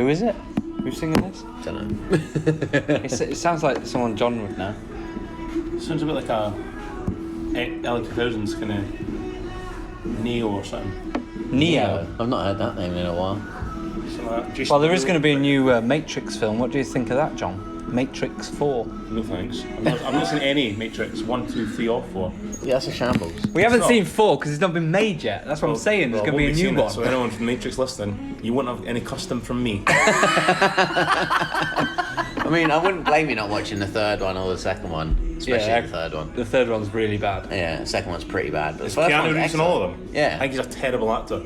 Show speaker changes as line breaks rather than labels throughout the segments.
Who is it? Who's singing this?
Don't know.
It sounds like someone John would know.
Sounds a bit like a early 2000s kind of Neo or something.
Neo.
I've not heard that name in a while.
Something like that.
Well, there is going to be a new Matrix film. What do you think of that, John? Matrix 4.
No thanks. I'm not seeing any Matrix 1, 2, 3 or 4.
Yeah, that's a shambles.
We haven't
not.
seen 4 because it's not been made yet. That's what I'm saying. There's going to be a new one.
So anyone from Matrix listening, you won't have any custom from me.
I mean, I wouldn't blame you not watching the third one or the second one, especially the third one.
The third one's really bad.
Yeah, the second one's pretty bad. But
Is
the first
Keanu
one's
Reeves in all of
excellent.
them?
Yeah.
I think he's a terrible actor.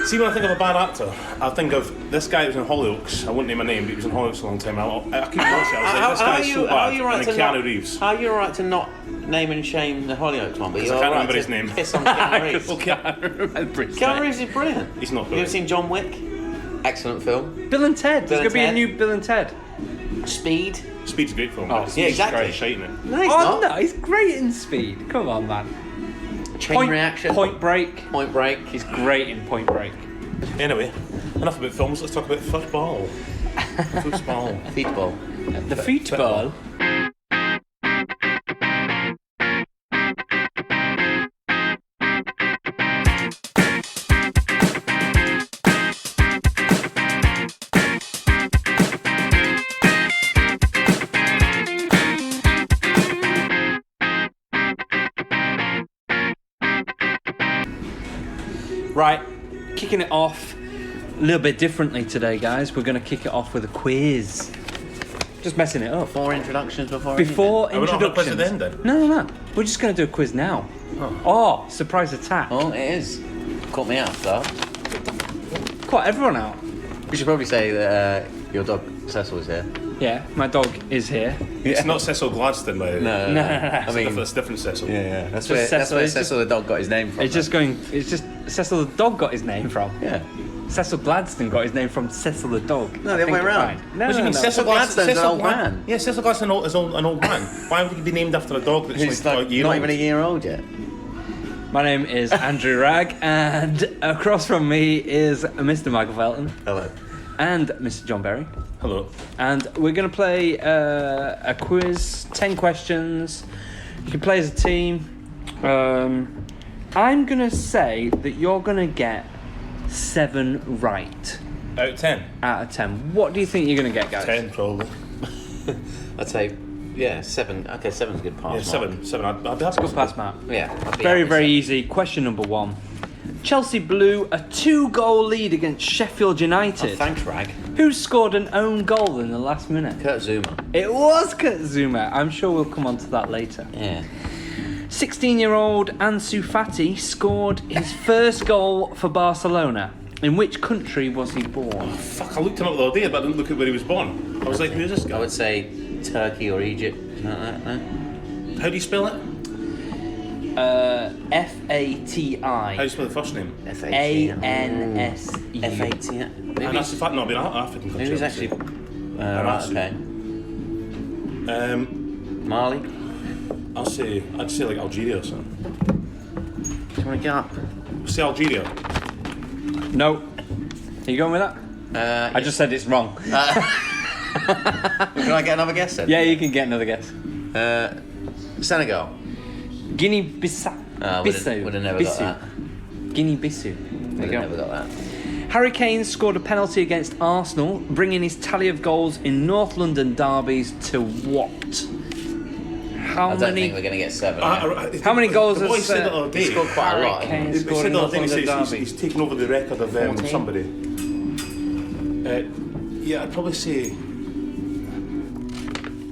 See, when I think of a bad actor, I think of this guy who was in Hollyoaks. I won't name a name, but he was in Hollyoaks a long time. I keep watching it. I was like, this guy's so bad. And then Keanu Reeves.
How are you right to not name and shame the Hollyoaks one? But
Because I can't remember his name.
Piss on Keanu Reeves.
Well,
Keanu Reeves is brilliant.
He's not
You ever
brilliant.
seen John Wick? Excellent film.
Bill and Ted. There's
Bill
going to be a
and
new Bill and Ted.
Speed.
Speed's a great film.
Oh,
but
yeah,
he's
exactly.
Shite in it.
No, he's
Oh
not.
no, he's great in Speed. Come on, man.
Chain Reaction.
Point Break.
Point Break.
He's great in Point Break.
Anyway, enough about films. Let's talk about football. Football.
Football.
The football. Right, kicking it off a little bit differently today, guys. We're going to kick it off with a quiz. Just messing it up.
Four introductions before
Before
Are we not having a quiz
introductions.
at the end, then?
No. We're just going to do a quiz now. Oh, surprise attack.
Oh, it is. Caught me out, though.
Caught everyone out.
We should probably say that your dog Cecil is here.
Yeah, my dog is here.
It's not Cecil Gladstone, by the way.
No.
No.
I mean,
That's different Cecil.
yeah. That's
Just
where
Cecil, it's
Cecil the dog got his name from.
It's just Cecil the dog got his name from.
Yeah.
Cecil Gladstone got his name from Cecil the dog.
No, the other way around.
No,
What do you mean?
no.
Cecil
Gladstone's an old man.
Yeah, Cecil Gladstone is an old man. Why would he be named after a dog that's
Who's
like
like
a year
not
old?
even a year old yet.
My name is Andrew Wragg, and across from me is Mr. Michael Felton
Hello.
and Mr. John Berry.
Hello.
And we're going to play a quiz, 10 questions. You can play as a team. I'm going to say that you're going to get 7 right
Out of 10?
out of 10. What do you think you're going to get, guys?
10, probably.
I'd say, yeah, 7. Okay, 7's a good pass.
Yeah,
mark.
7. I'd be happy.
Good pass, Matt.
Yeah. I'd be
Very,
happy
very
with
easy. Question number 1. Chelsea blew a 2-goal lead against Sheffield United.
7. Oh, thanks, Wragg.
Who scored an own goal in the last minute?
Kurt Zuma.
It was Kurt Zuma. I'm sure we'll come on to that later.
Yeah.
16-year-old Ansu Fati scored his first goal for Barcelona. In which country was he born?
Fuck, I looked him up the other day, but I didn't look at where he was born. I was like, who's this
I
guy?
would say Turkey or Egypt. Isn't that, no?
How do you spell it?
F-A-T-I.
How do you spell the first name?
A-N-S-E.
F-A-T.
And that's the fact, no, I've been African country.
Maybe he's actually. Right, okay. Mali?
I'd say like Algeria or something.
Do you want to get up?
Say Algeria.
No. Are you going with that? I just said it's wrong.
Can I get another guess then?
Yeah, you can get another guess.
Senegal.
Guinea-Bissau.
Would have never got that.
Guinea-Bissau.
Would
There
have
you
never
go.
got that.
Harry Kane scored a penalty against Arsenal, bringing his tally of goals in North London derbies to what? How
I don't
many?
think we're going to get 7.
How many goals
The boy
has
said the other
He
day.
scored quite a lot.
Harry Kane
He
scored
said
in
the
North
other day,
London
he's
derbies?
taken over the record of
14?
somebody. Yeah, I'd probably say.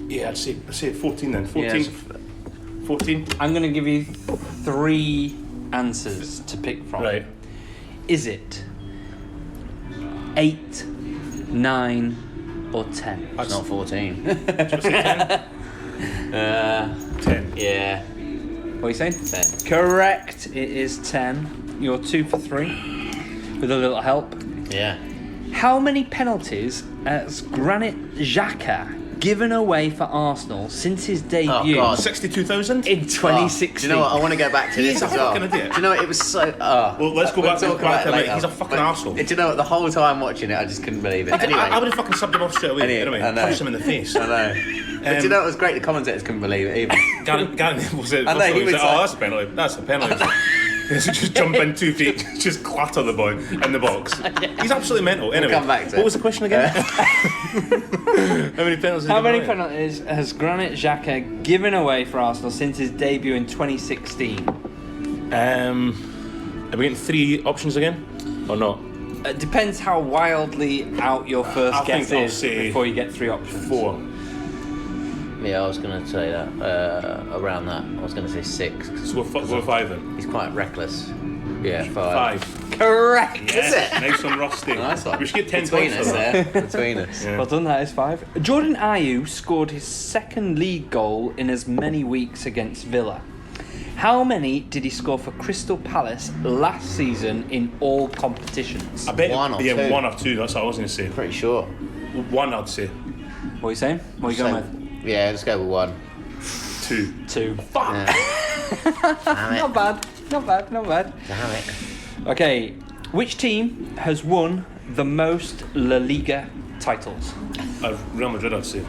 Yeah, I'd say 14 then. 14.
Yes.
14.
I'm going to give you 3 answers to pick from.
Right.
Is it 8, 9, or 10?
It's not 14.
Should I say 10? 10.
Yeah.
What are you saying?
10.
Correct. It is 10. You're 2 for 3 with a little help.
Yeah.
How many penalties has Granit Xhaka given away for Arsenal since his debut
God.
62,000?
in 2016.
Do you know what? I want to go back to this as well.
fucking idiot.
Do you know what? It was so.
Well, let's go back to
talk about it
mate.
later.
He's a fucking
But
arsehole.
Do you know what? The whole time watching it, I just couldn't believe it. Anyway,
I would have fucking subbed him off straight away.
Anyway, I know.
Punched him in the face.
I know. But do you know what was great? The commentators couldn't believe it either.
Gary was it?
I know, he was
like,
like-
oh, that's a penalty. That's a penalty. So just jump in 2 feet, just clatter the boy in the box. He's absolutely mental. Anyway,
come back to
what
it.
was the question again? How many penalties?
How many penalties has Granit Xhaka given away for Arsenal since his debut in 2016?
Are we getting 3 options again, or not?
It depends how wildly out your first
I
guess
think I'll
is
say
before you get 3 options.
4.
Yeah, I was going to say that. Around that. I was going to say 6.
So we're 5 then.
He's quite reckless. Yeah, 5.
5.
Correct.
Is it?
Nice one, Rusty.
Nice one.
We should get 10
Between
points
us
for that.
there. Between us.
Yeah.
Well done, that is 5. Jordan Ayew scored his second league goal in as many weeks against Villa. How many did he score for Crystal Palace last season in all competitions?
I bet
1 or 2.
1 or 2. That's what I was going to say.
Pretty sure.
1, I'd say.
What are you saying? What are you going with?
Yeah, let's go with 1.
2.
2.
Fuck.
Damn it.
Not bad. Not bad. Not bad.
Damn it.
Okay, which team has won the most La Liga titles?
Real Madrid, I'd say.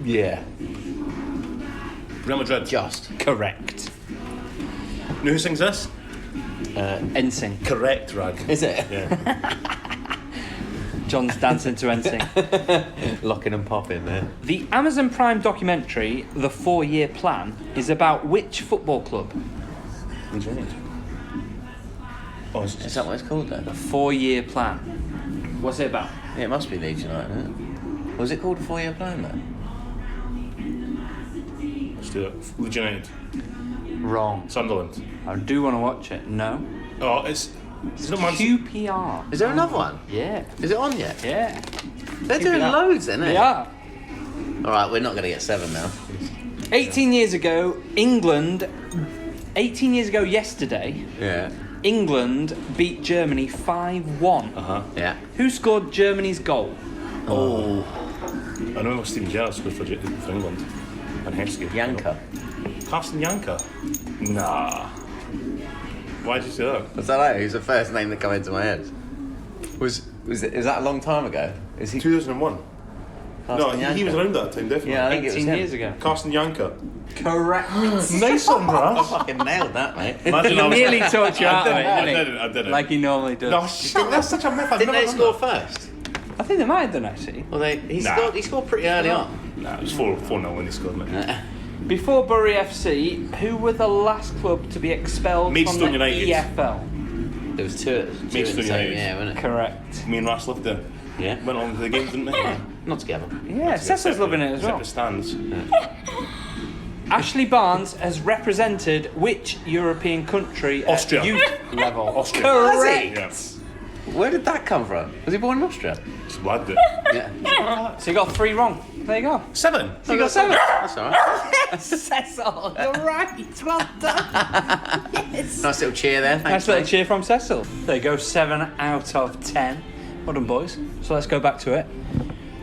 Yeah.
Real Madrid.
Just.
Correct.
Know who sings this?
NSYNC.
Correct, Wragg.
Is it?
Yeah.
John's dancing to NSYNC.
Locking and popping there.
The Amazon Prime documentary, The 4-Year Plan, is about which football club?
Leeds United. Oh, it's
Is
just...
that what it's called then?
The 4-Year Plan. What's it about?
Yeah, it must be Leeds United, isn't it? Was it called a 4-year plan then?
Let's do it. Leeds United.
Wrong.
Sunderland.
I do want to watch it. No.
Oh, it's not Man
QPR.
Is there another one?
Yeah.
Is it on yet?
Yeah.
They're doing
it up.
loads, isn't it?
They are.
Alright, we're not going to get 7 now.
18 years ago, England... 18 years ago yesterday,
Yeah.
England beat Germany 5-1.
Uh-huh.
Yeah.
Who scored Germany's goal?
Oh. I remember Steven Gerrard scored for England. And Heskey.
Yanka.
Carsten Yanka? Nah. Why did you say that?
I don't know, who's the first name that came into my head? Is that a long time ago? Is he
2001.
Carsten
No, he was
Yanka?
around that time, definitely.
Yeah, I think it was
18
him.
years ago.
Carsten Yanka.
Correct.
Nice one,
I
Russ.
fucking nailed that, mate.
Imagine I was...
Nearly talked you out of it,
I
didn't
didn't.
he? Like he normally does.
No, shit, that's such a myth. I've
Didn't
never
they
done
score
that.
first?
I think they might have done, actually.
Well, he
Nah.
scored pretty early on.
Nah, it was 4-0 when he scored, mate.
Before Bury FC, who were the last club to be expelled
Maidstone
from the
United.
There
EFL?
was two in the
Maidstone
same
United.
year, wasn't it?
Correct.
Me and Ross lived there.
Yeah.
Went on to the game, didn't they?
Not together.
Yeah, Cecil's loving it as well.
Separate stands.
Ashley Barnes has represented which European country
Austria.
at youth level?
Austria.
Correct.
Yeah.
Where did that come from? Was he born in Austria?
Just blagged it.
Yeah.
So you got 3 wrong. There you go.
7.
So you got 7.
That's alright.
Cecil, you're right. Well done. Yes.
Nice little cheer there.
Nice
Thanks,
little
mate.
cheer from Cecil. There you go, 7 out of 10. Well done, boys. So let's go back to it.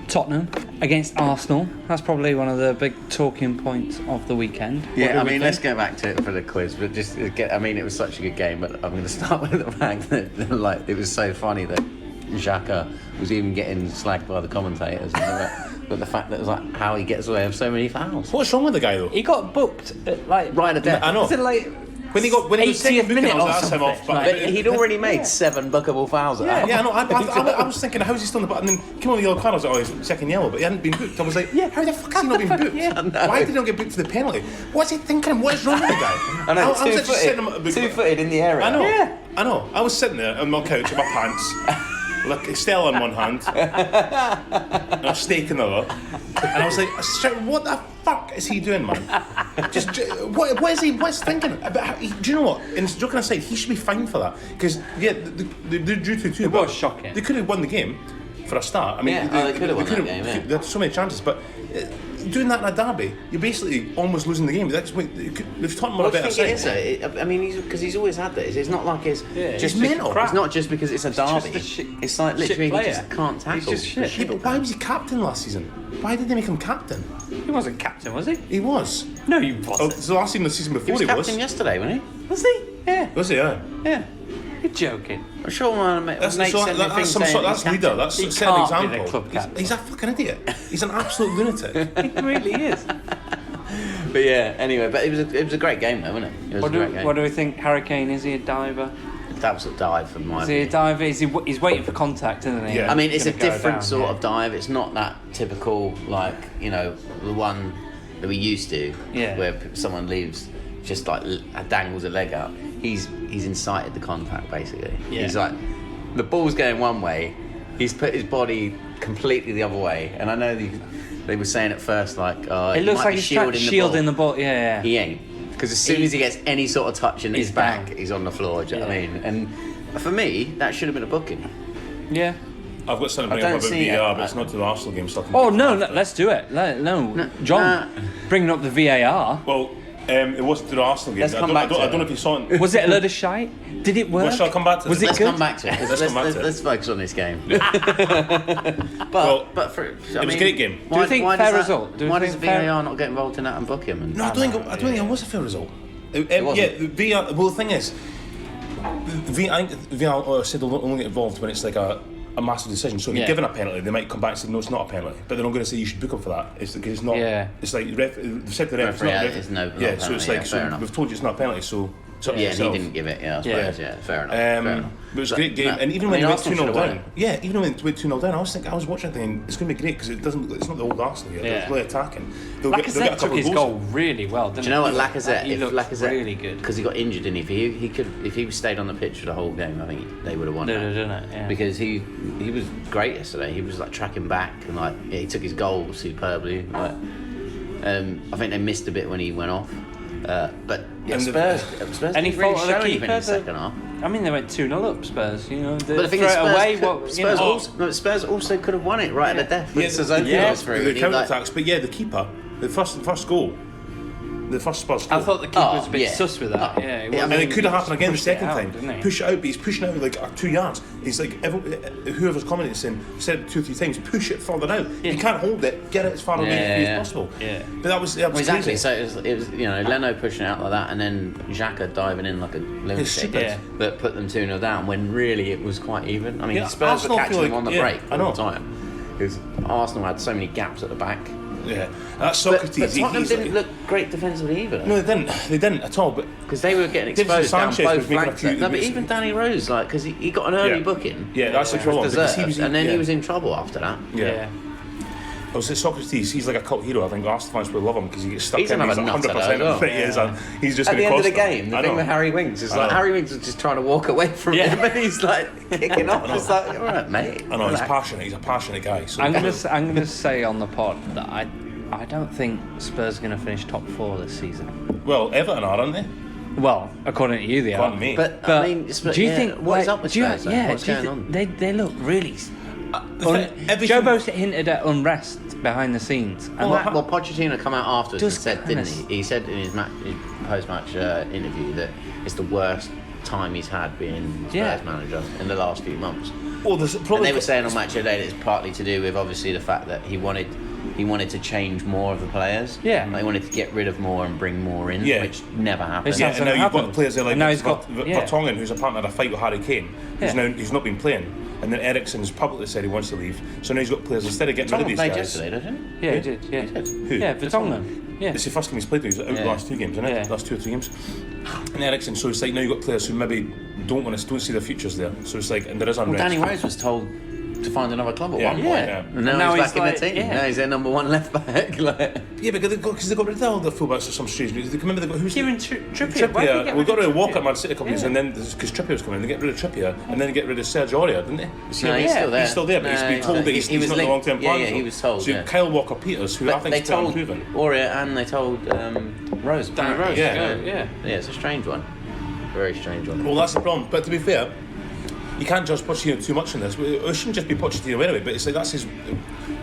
Tottenham against Arsenal. That's probably one of the big talking points of the weekend. What do
Yeah, I
we
mean,
think?
let's go back to it for the quiz, but just I mean, it was such a good game. But I'm going to start with the fact that, like, it was so funny that Xhaka was even getting slagged by the commentators, but the fact that it was like how he gets away with so many fouls.
What's wrong with the guy, though?
He got booked at like
Right at death.
I know.
Was it like
When he was taking
80th
booking,
minute
I
or
was asking him off.
something?
But
But he'd already made 7 bookable fouls at that.
yeah, I know. I was thinking, how's he still on the... And then came on the yellow card, I was like, oh, he's second yellow, but he hadn't been booked. I was like, yeah, how the fuck has he not been booked?
Yeah.
Why did he not get booked for the penalty? What's he thinking? What is wrong with the guy?
I know,
was actually sitting
two-footed in the area.
I know.
Yeah.
I know. I was sitting there on my couch in my pants, like Estelle in one hand, and a steak in the other, and I was like, what the fuck is he doing, man? What is he thinking? Do you know what? And joking aside, he should be fined for that, because yeah, they're due to too.
It was shocking.
They could have won the game for a start. I mean,
Yeah, they could have won that game, yeah.
They had so many chances, but doing that in a derby, you're basically almost losing the game. That's if Tottenham were a better
I think
side.
it is, I mean, because he's always had this. It's not like it's just
mental.
It's not just because it's a derby. It's like literally he
player.
just can't tackle.
He's just shit.
Yeah, but why was he captain last season? Why did they make him captain?
He wasn't captain, was he?
He was.
No, he
Oh,
wasn't.
so last season, the season before
He was
he
captain yesterday, wasn't he?
Was he? Yeah.
Was he? Yeah.
Yeah. You're joking.
I'm sure my mate
That's,
sent me a thing saying
that's
he's
leader.
captain.
That's
He
set an
can't be the
example.
club captain.
He's a fucking idiot. He's an absolute lunatic.
He really is.
But yeah, anyway, but it was a great game though, wasn't it? It was a great game.
What do we think? Harry Kane, is he a diver?
That was a dive from my
Is he a
view.
diver? He's waiting for contact, isn't he?
Yeah.
I mean, it's a
Gonna go
different
down,
sort
yeah.
of dive. It's not that typical, like, you know, the one that we used to,
Yeah.
where someone leaves, just like dangles a leg out. He's incited the contact, basically.
Yeah.
He's like, the ball's going one way, he's put his body completely the other way. And I know they were saying at first, like,
It looks like he's shielding the ball. Yeah.
He ain't. Because as soon as he gets any sort of touch in his
He's
back,
bang.
he's on the floor, do you know what I
Yeah.
mean? And for me, that should have been a booking.
Yeah.
I've got something to
I
bring up
don't
about
see it.
VAR, but it's not to the Arsenal game. So I can
Oh
pick
no,
it
no,
after.
let's do it. John, bringing up the VAR.
Well, it wasn't to the Arsenal game.
Let's come back to
I
it.
don't know if you saw it.
Was it a load of shite? Did it work?
Well, shall I come back to
Was
this?
it
Let's
good?
come back to it.
Let's come back to it.
Let's focus on this game.
Well,
but for,
it was a great game.
Do you think fair result? Do you
Why does
think fair-
VAR not get involved in that and book him? And
No, I don't think it was a fair result.
wasn't.
Yeah, the VR. Well, the thing is, I think VR said they'll only get involved when it's like a massive decision. So if you're
Yeah.
given a penalty, they might come back and say no, it's not a penalty. But they're not going to say you should book him for that. It's because it's not.
Yeah.
It's like they've said to the ref, it's
Referee,
not.
it's no- not
yeah,
a
so it's
penalty,
like
yeah,
so
fair enough.
we've told you it's not a penalty. So it's up to
Yeah, and he
yourself.
didn't give it. Yeah, I
Yeah.
suppose. Yeah, fair enough. Fair enough.
But it was a great game, and even
I
when
mean,
they went
Arsenal
2-0
should have won
down,
it.
yeah, even when they went 2-0 down, I was watching it thinking it's going to be great because it's not the old Arsenal yet.
Yeah.
They're really attacking. They'll get a
Lacazette
couple
took
of
his
goals.
goal really well, didn't
Do you know what
he?
Lacazette?
He
If
looked
Lacazette,
really good.
because he got injured, and if he could, if he stayed on the pitch for the whole game, I think they would have won.
Did
that.
it, didn't it? Yeah.
Because he was great yesterday. He was like tracking back and like he took his goal superbly. Like, I think they missed a bit when he went off. But yeah,
And
Spurs
Any
didn't really
fault of the
show anything in
keeper?
the second half.
I mean, they went 2-0 up, Spurs. You know, they
But the thing
throw
is,
it
Spurs,
away.
Spurs also could have won it right at the death.
Yeah,
With Sissoko
yeah,
was through,
the
and he,
counter
like-
attacks, but yeah, the keeper, the first goal, the first Spurs goal.
I thought the keeper was a bit
yeah.
sus with that.
Oh,
Yeah,
yeah,
and
I
it
mean,
could have happened again the
pushed it
second
out,
time.
didn't he?
Push it out, but he's pushing out like 2 yards. He's like, whoever's commenting saying, said it 2 or 3 times, push it further out.
Yeah.
You can't hold it, get it as far away
Yeah.
as possible.
Yeah.
But that was
Well, exactly.
crazy.
So it was you know Leno pushing out like that, and then Xhaka diving in like a lunatic
stupid.
Yeah.
that put them 2-0 down. When really it was quite even. I mean,
Yeah,
Spurs
Arsenal
were catching
feel
them on the
like- yeah,
break
I know.
all the time. Because Arsenal had so many gaps at the back.
Yeah, that's
But
Socrates.
Tottenham
he's
didn't
like,
look great defensively either.
no, they didn't at all. But
Because they were getting
Davidson
exposed down
Sanchez
both
was making a
flanks.
few-
No, but even Danny Rose, like, because he got an early booking.
yeah, that's the
which was
problem. because
deserved, and then he was in trouble after that.
Yeah. I was saying Socrates, he's like a cult hero. I think Arsenal fans will love him because he gets stuck
He's
in.
another nutter though, as well.
He is, and he's just
At the
gonna
end of the
cost them.
game, the
I
thing
know.
with Harry Winks is
I
like
know.
Harry Winks was just trying to walk away from him, and he's like kicking off. It's like, all right, mate.
I know, he's
relax."
passionate. He's a passionate guy. So
I'm gonna say on the pod that I don't think Spurs are gonna finish top 4 this season.
Well, Everton are, aren't they?
Well, according to you, they are.
According to me.
But
But
I mean,
do you think
what is up with
do you-
Spurs? though?
Yeah,
What's
do you
going
thi-
on?
They look really.
Everything-
Jobo's hinted at unrest behind the scenes. And that-
Well, Pochettino come out afterwards and
Just
said, didn't
kinda-
he? He said in his post-match interview that it's the worst time he's had being Spurs
Yeah.
manager in the last few months.
Well, there's
And
probably
they were saying on Match of the Day that it's partly to do with obviously the fact that he wanted to change more of the players.
Yeah.
They wanted to get rid of more and bring more in,
Yeah.
which never happened.
It's
Yeah,
not-
and now you've got
happened.
players there like
And now he's got- yeah.
Vertonghen, who's apparently had a fight with Harry Kane.
Yeah.
He's not been playing. And then Eriksen's publicly said he wants to leave. So now he's got players, instead of getting rid
Someone
of
played
these guys.
yesterday, didn't he?
yeah, he did. Yeah,
Who?
yeah, Vertonghen. Yeah,
It's the first game he's played, he's out the
Yeah.
last 2 games, isn't it?
Yeah.
Last 2 or 3 games. And Eriksen, so it's like now you've got players who maybe don't see their futures there. So it's like, and there is
Well,
unrest.
Danny Rose was told to find another club at
Yeah.
one point.
Yeah.
And now,
Now
he's
he's
back
like-
in the team.
yeah.
Now he's their number 1 left back. Like,
Yeah, because they got rid of all the fullbacks for some strange reason. Remember they got who's
Kieran Trippier. Why did they get
we
rid
got rid
of
of Walker
Trippier?
at Man City a couple of years, and then because Trippier was coming, they get rid of Trippier, and then they get rid of Serge Aurier, didn't they?
No, he's still there.
He's still there, but he's
No,
been
he's
told
there.
that he's
He was
not the
linked-
long-term plan.
yeah,
so.
he was told,
So
yeah.
Kyle Walker-Peters, who I
but
think
they
is still
told
improving.
Aurier and they told Rose.
Danny Rose.
Yeah.
Yeah.
Yeah, it's a strange one. Very strange one.
Well, that's the problem. But to be fair, you can't judge Pochettino too much on this. We shouldn't just be Pochettino anyway, but it's like that's his.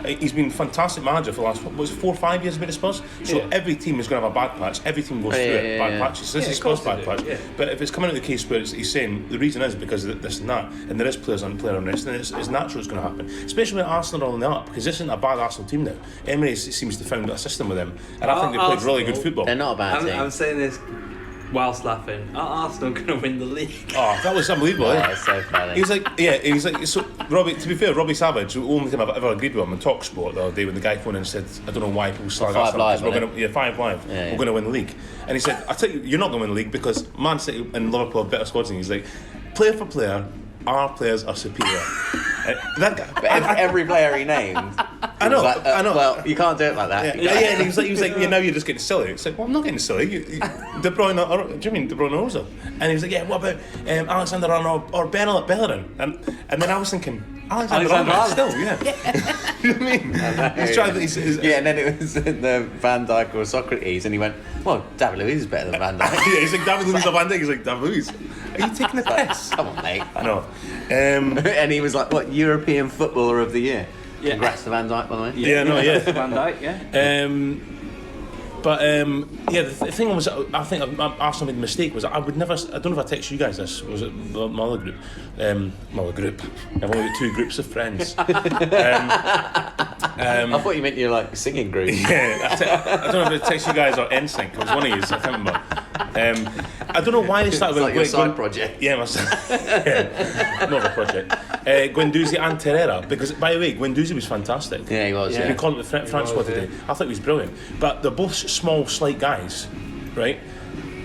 He's been a fantastic manager for the last 4 or 5 years been at Spurs. So every team is going to have a bad patch. Every team goes through it, bad patches. So this is Spurs' bad patch. Yeah. But if it's coming out of the case where he's saying the reason is because of this and that, and there is player unrest, then it's natural it's going to happen. Especially when Arsenal are on the up, because this isn't a bad Arsenal team now. Emery seems to have found a system with them, and I think they played really good football.
They're not a bad team.
I'm saying this whilst laughing. Are Arsenal going to win the league?
Oh, that was unbelievable.
Yeah, it's so funny.
He was like, so Robbie. To be fair, Robbie Savage, the only time I've ever agreed with him on TalkSport the other day when the guy phoned in and said, "I don't know why people slag
Five
Arsenal
Live,
because we're going to 5 Live,
yeah.
we're going to win the league." And he said, "I tell you, you're not going to win the league because Man City and Liverpool have better squads than you." He's like, player for player, our players are superior. That guy,
But every player he named.
I know,
Like,
I know.
Well, you can't do it like that.
Yeah, and he was like, yeah, now you're just getting silly. It's like, well, I'm not getting silly. De Bruyne, do you mean De Bruyne also? And he was like, yeah, what about Alexander Arnold or Bellerin? And then I was thinking, Alexander Arnold still, yeah. You know what I mean? He's trying to,
Yeah, and then it was the Van Dijk or Socrates, and he went, well, David Luiz is better than Van Dijk.
yeah, he's like, David Luiz or Van Dijk. He's like, David Luiz. Are you taking the piss?
Come on, mate.
I know.
And he was like, what, European Footballer of the Year?
Yeah.
Congrats to Van Dijk, by the way.
Yeah, no, yeah.
Van Dijk, yeah.
Yeah, the thing was, I think Arsenal made a mistake was I would never. I don't know if I texted you guys this. Was it my other group? My other group. I've only got 2 groups of friends.
I thought you meant your like singing group.
Yeah, I don't know if I texted you guys or NSYNC. It was one of you. I can't remember. I don't know why they started
It's
with
like your side project.
Yeah, more of a project. Guendouzi and Terrera, because by the way, Guendouzi was fantastic.
Yeah, he was.
We called him the French squad today. I thought he was brilliant. But they're both small, slight guys, right?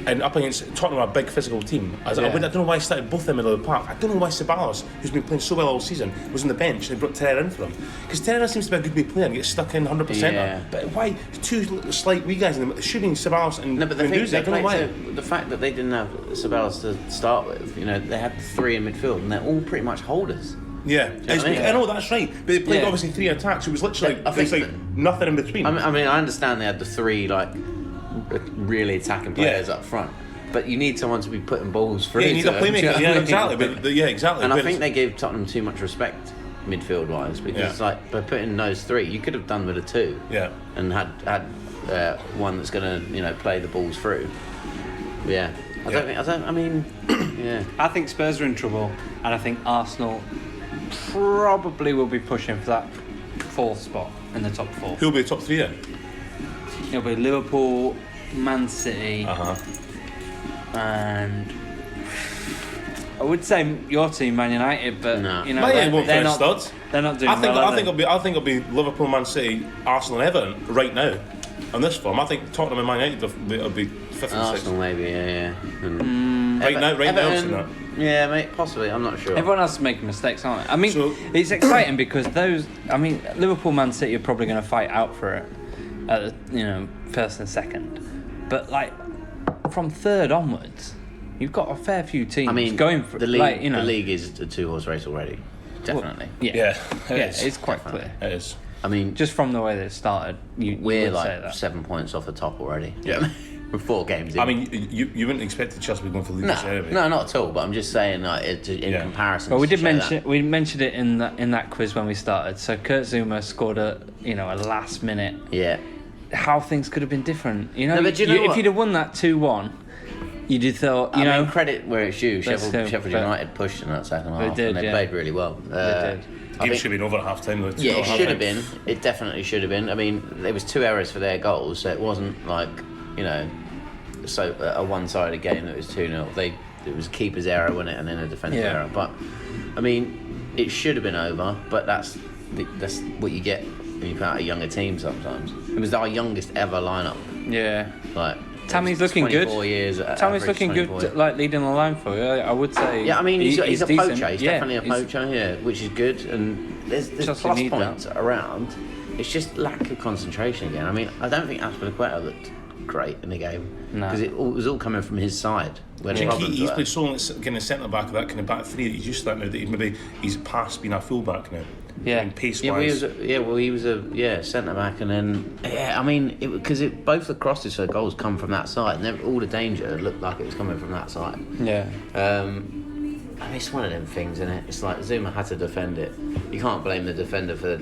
And up against Tottenham, a big physical team. I don't know why he started both in the middle of the park. I don't know why Ceballos, who's been playing so well all season, was on the bench and they brought Terrera in for him. Because Terrera seems to be a good wee player and gets stuck in 100%.
Yeah.
But why 2 slight wee guys in them? It should be Ceballos and
No, but the thing
Guendouzi. I don't know why.
the fact that they didn't have Ceballos to start with, you know, they had 3 in midfield, and they're all pretty much holders.
Yeah,
know what I mean?
I know that's right. But they played
Yeah.
obviously 3 attacks. It was literally
I think
like nothing in between.
I mean, I understand they had the 3 like really attacking players up front, but you need someone to be putting balls through.
Yeah, you need a
to them, do you know
playmaker.
what I
Yeah,
mean?
exactly. But yeah, exactly.
And I
But
think they gave Tottenham too much respect midfield wise, because like by putting those 3, you could have done with a 2.
Yeah.
And had one that's going to play the balls through. Yeah. I mean, yeah.
I think Spurs are in trouble, and I think Arsenal probably will be pushing for that 4th spot in the top 4.
who'll be top 3 then?
It'll be Liverpool, Man City, and I would say your team, Man United, but
No.
you know
Man United won't
they're
finish
not.
third.
They're not doing
I think
well.
I think it'll be Liverpool, Man City, Arsenal, and Everton right now on this form. I think Tottenham and Man United will be 5th and 6th.
Arsenal maybe, yeah. And
Right now, I'm
Everton,
saying that.
Yeah, mate, possibly. I'm not sure.
Everyone else is making mistakes, aren't they? I mean,
So-
it's exciting because Liverpool, Man City are probably going to fight out for it at the, 1st and 2nd. But like from 3rd onwards, you've got a fair few teams going for
the league.
like,
The league is a 2-horse race already. Definitely.
Yeah,
Yeah, it is.
it's quite clear.
It is.
I mean,
Just from the way that it started, you
we're
would say
like
that.
7 points off the top already.
Yeah.
With 4 games in.
I mean, you wouldn't expect Chelsea to be going for the league this year, anyway.
No, not at all. But I'm just saying, like, in comparison.
Well, we
to
did
show
mention
that.
we mentioned it in that quiz when we started. So Kurt Zuma scored a last minute.
Yeah.
How things could have been different,
No, but do you know
if
what?
you'd have won that 2-1, you'd have thought,
I mean, credit where it's due.
Let's
Sheffield
hope, but-
United pushed in that second half,
did,
and they
yeah.
played really well.
They did.
I
Game
think-
should have been over at half time, though.
Yeah, it should have been. It definitely should have been. I mean, there was 2 errors for their goals, so it wasn't like, so a one-sided game that was 2-0. It was keeper's error, wasn't it, and then a defensive error. But I mean, it should have been over. But that's what you get when you put out a younger team. Sometimes it was our youngest ever lineup.
yeah.
Like
Tammy's looking good.
24 years.
Tammy's looking good, like leading the line for you. I would say.
Yeah, I mean, he's a
decent.
poacher. He's definitely a poacher. Yeah, which is good. And there's
Chelsea
plus
need
points around. It's just lack of concentration again. I mean, I don't think Aspilicueta looked great in the game because it was all coming from his side.
I think he's played so long getting a centre back of that kind of back 3 that he's used to that now that he's past being a full back now.
Yeah.
And pace
Yeah,
wise.
he was a centre back, and then I mean, because both the crosses for goals come from that side, and all the danger looked like it was coming from that side.
Yeah.
I mean, it's one of them things, isn't it? It's like Zuma had to defend it. You can't blame the defender for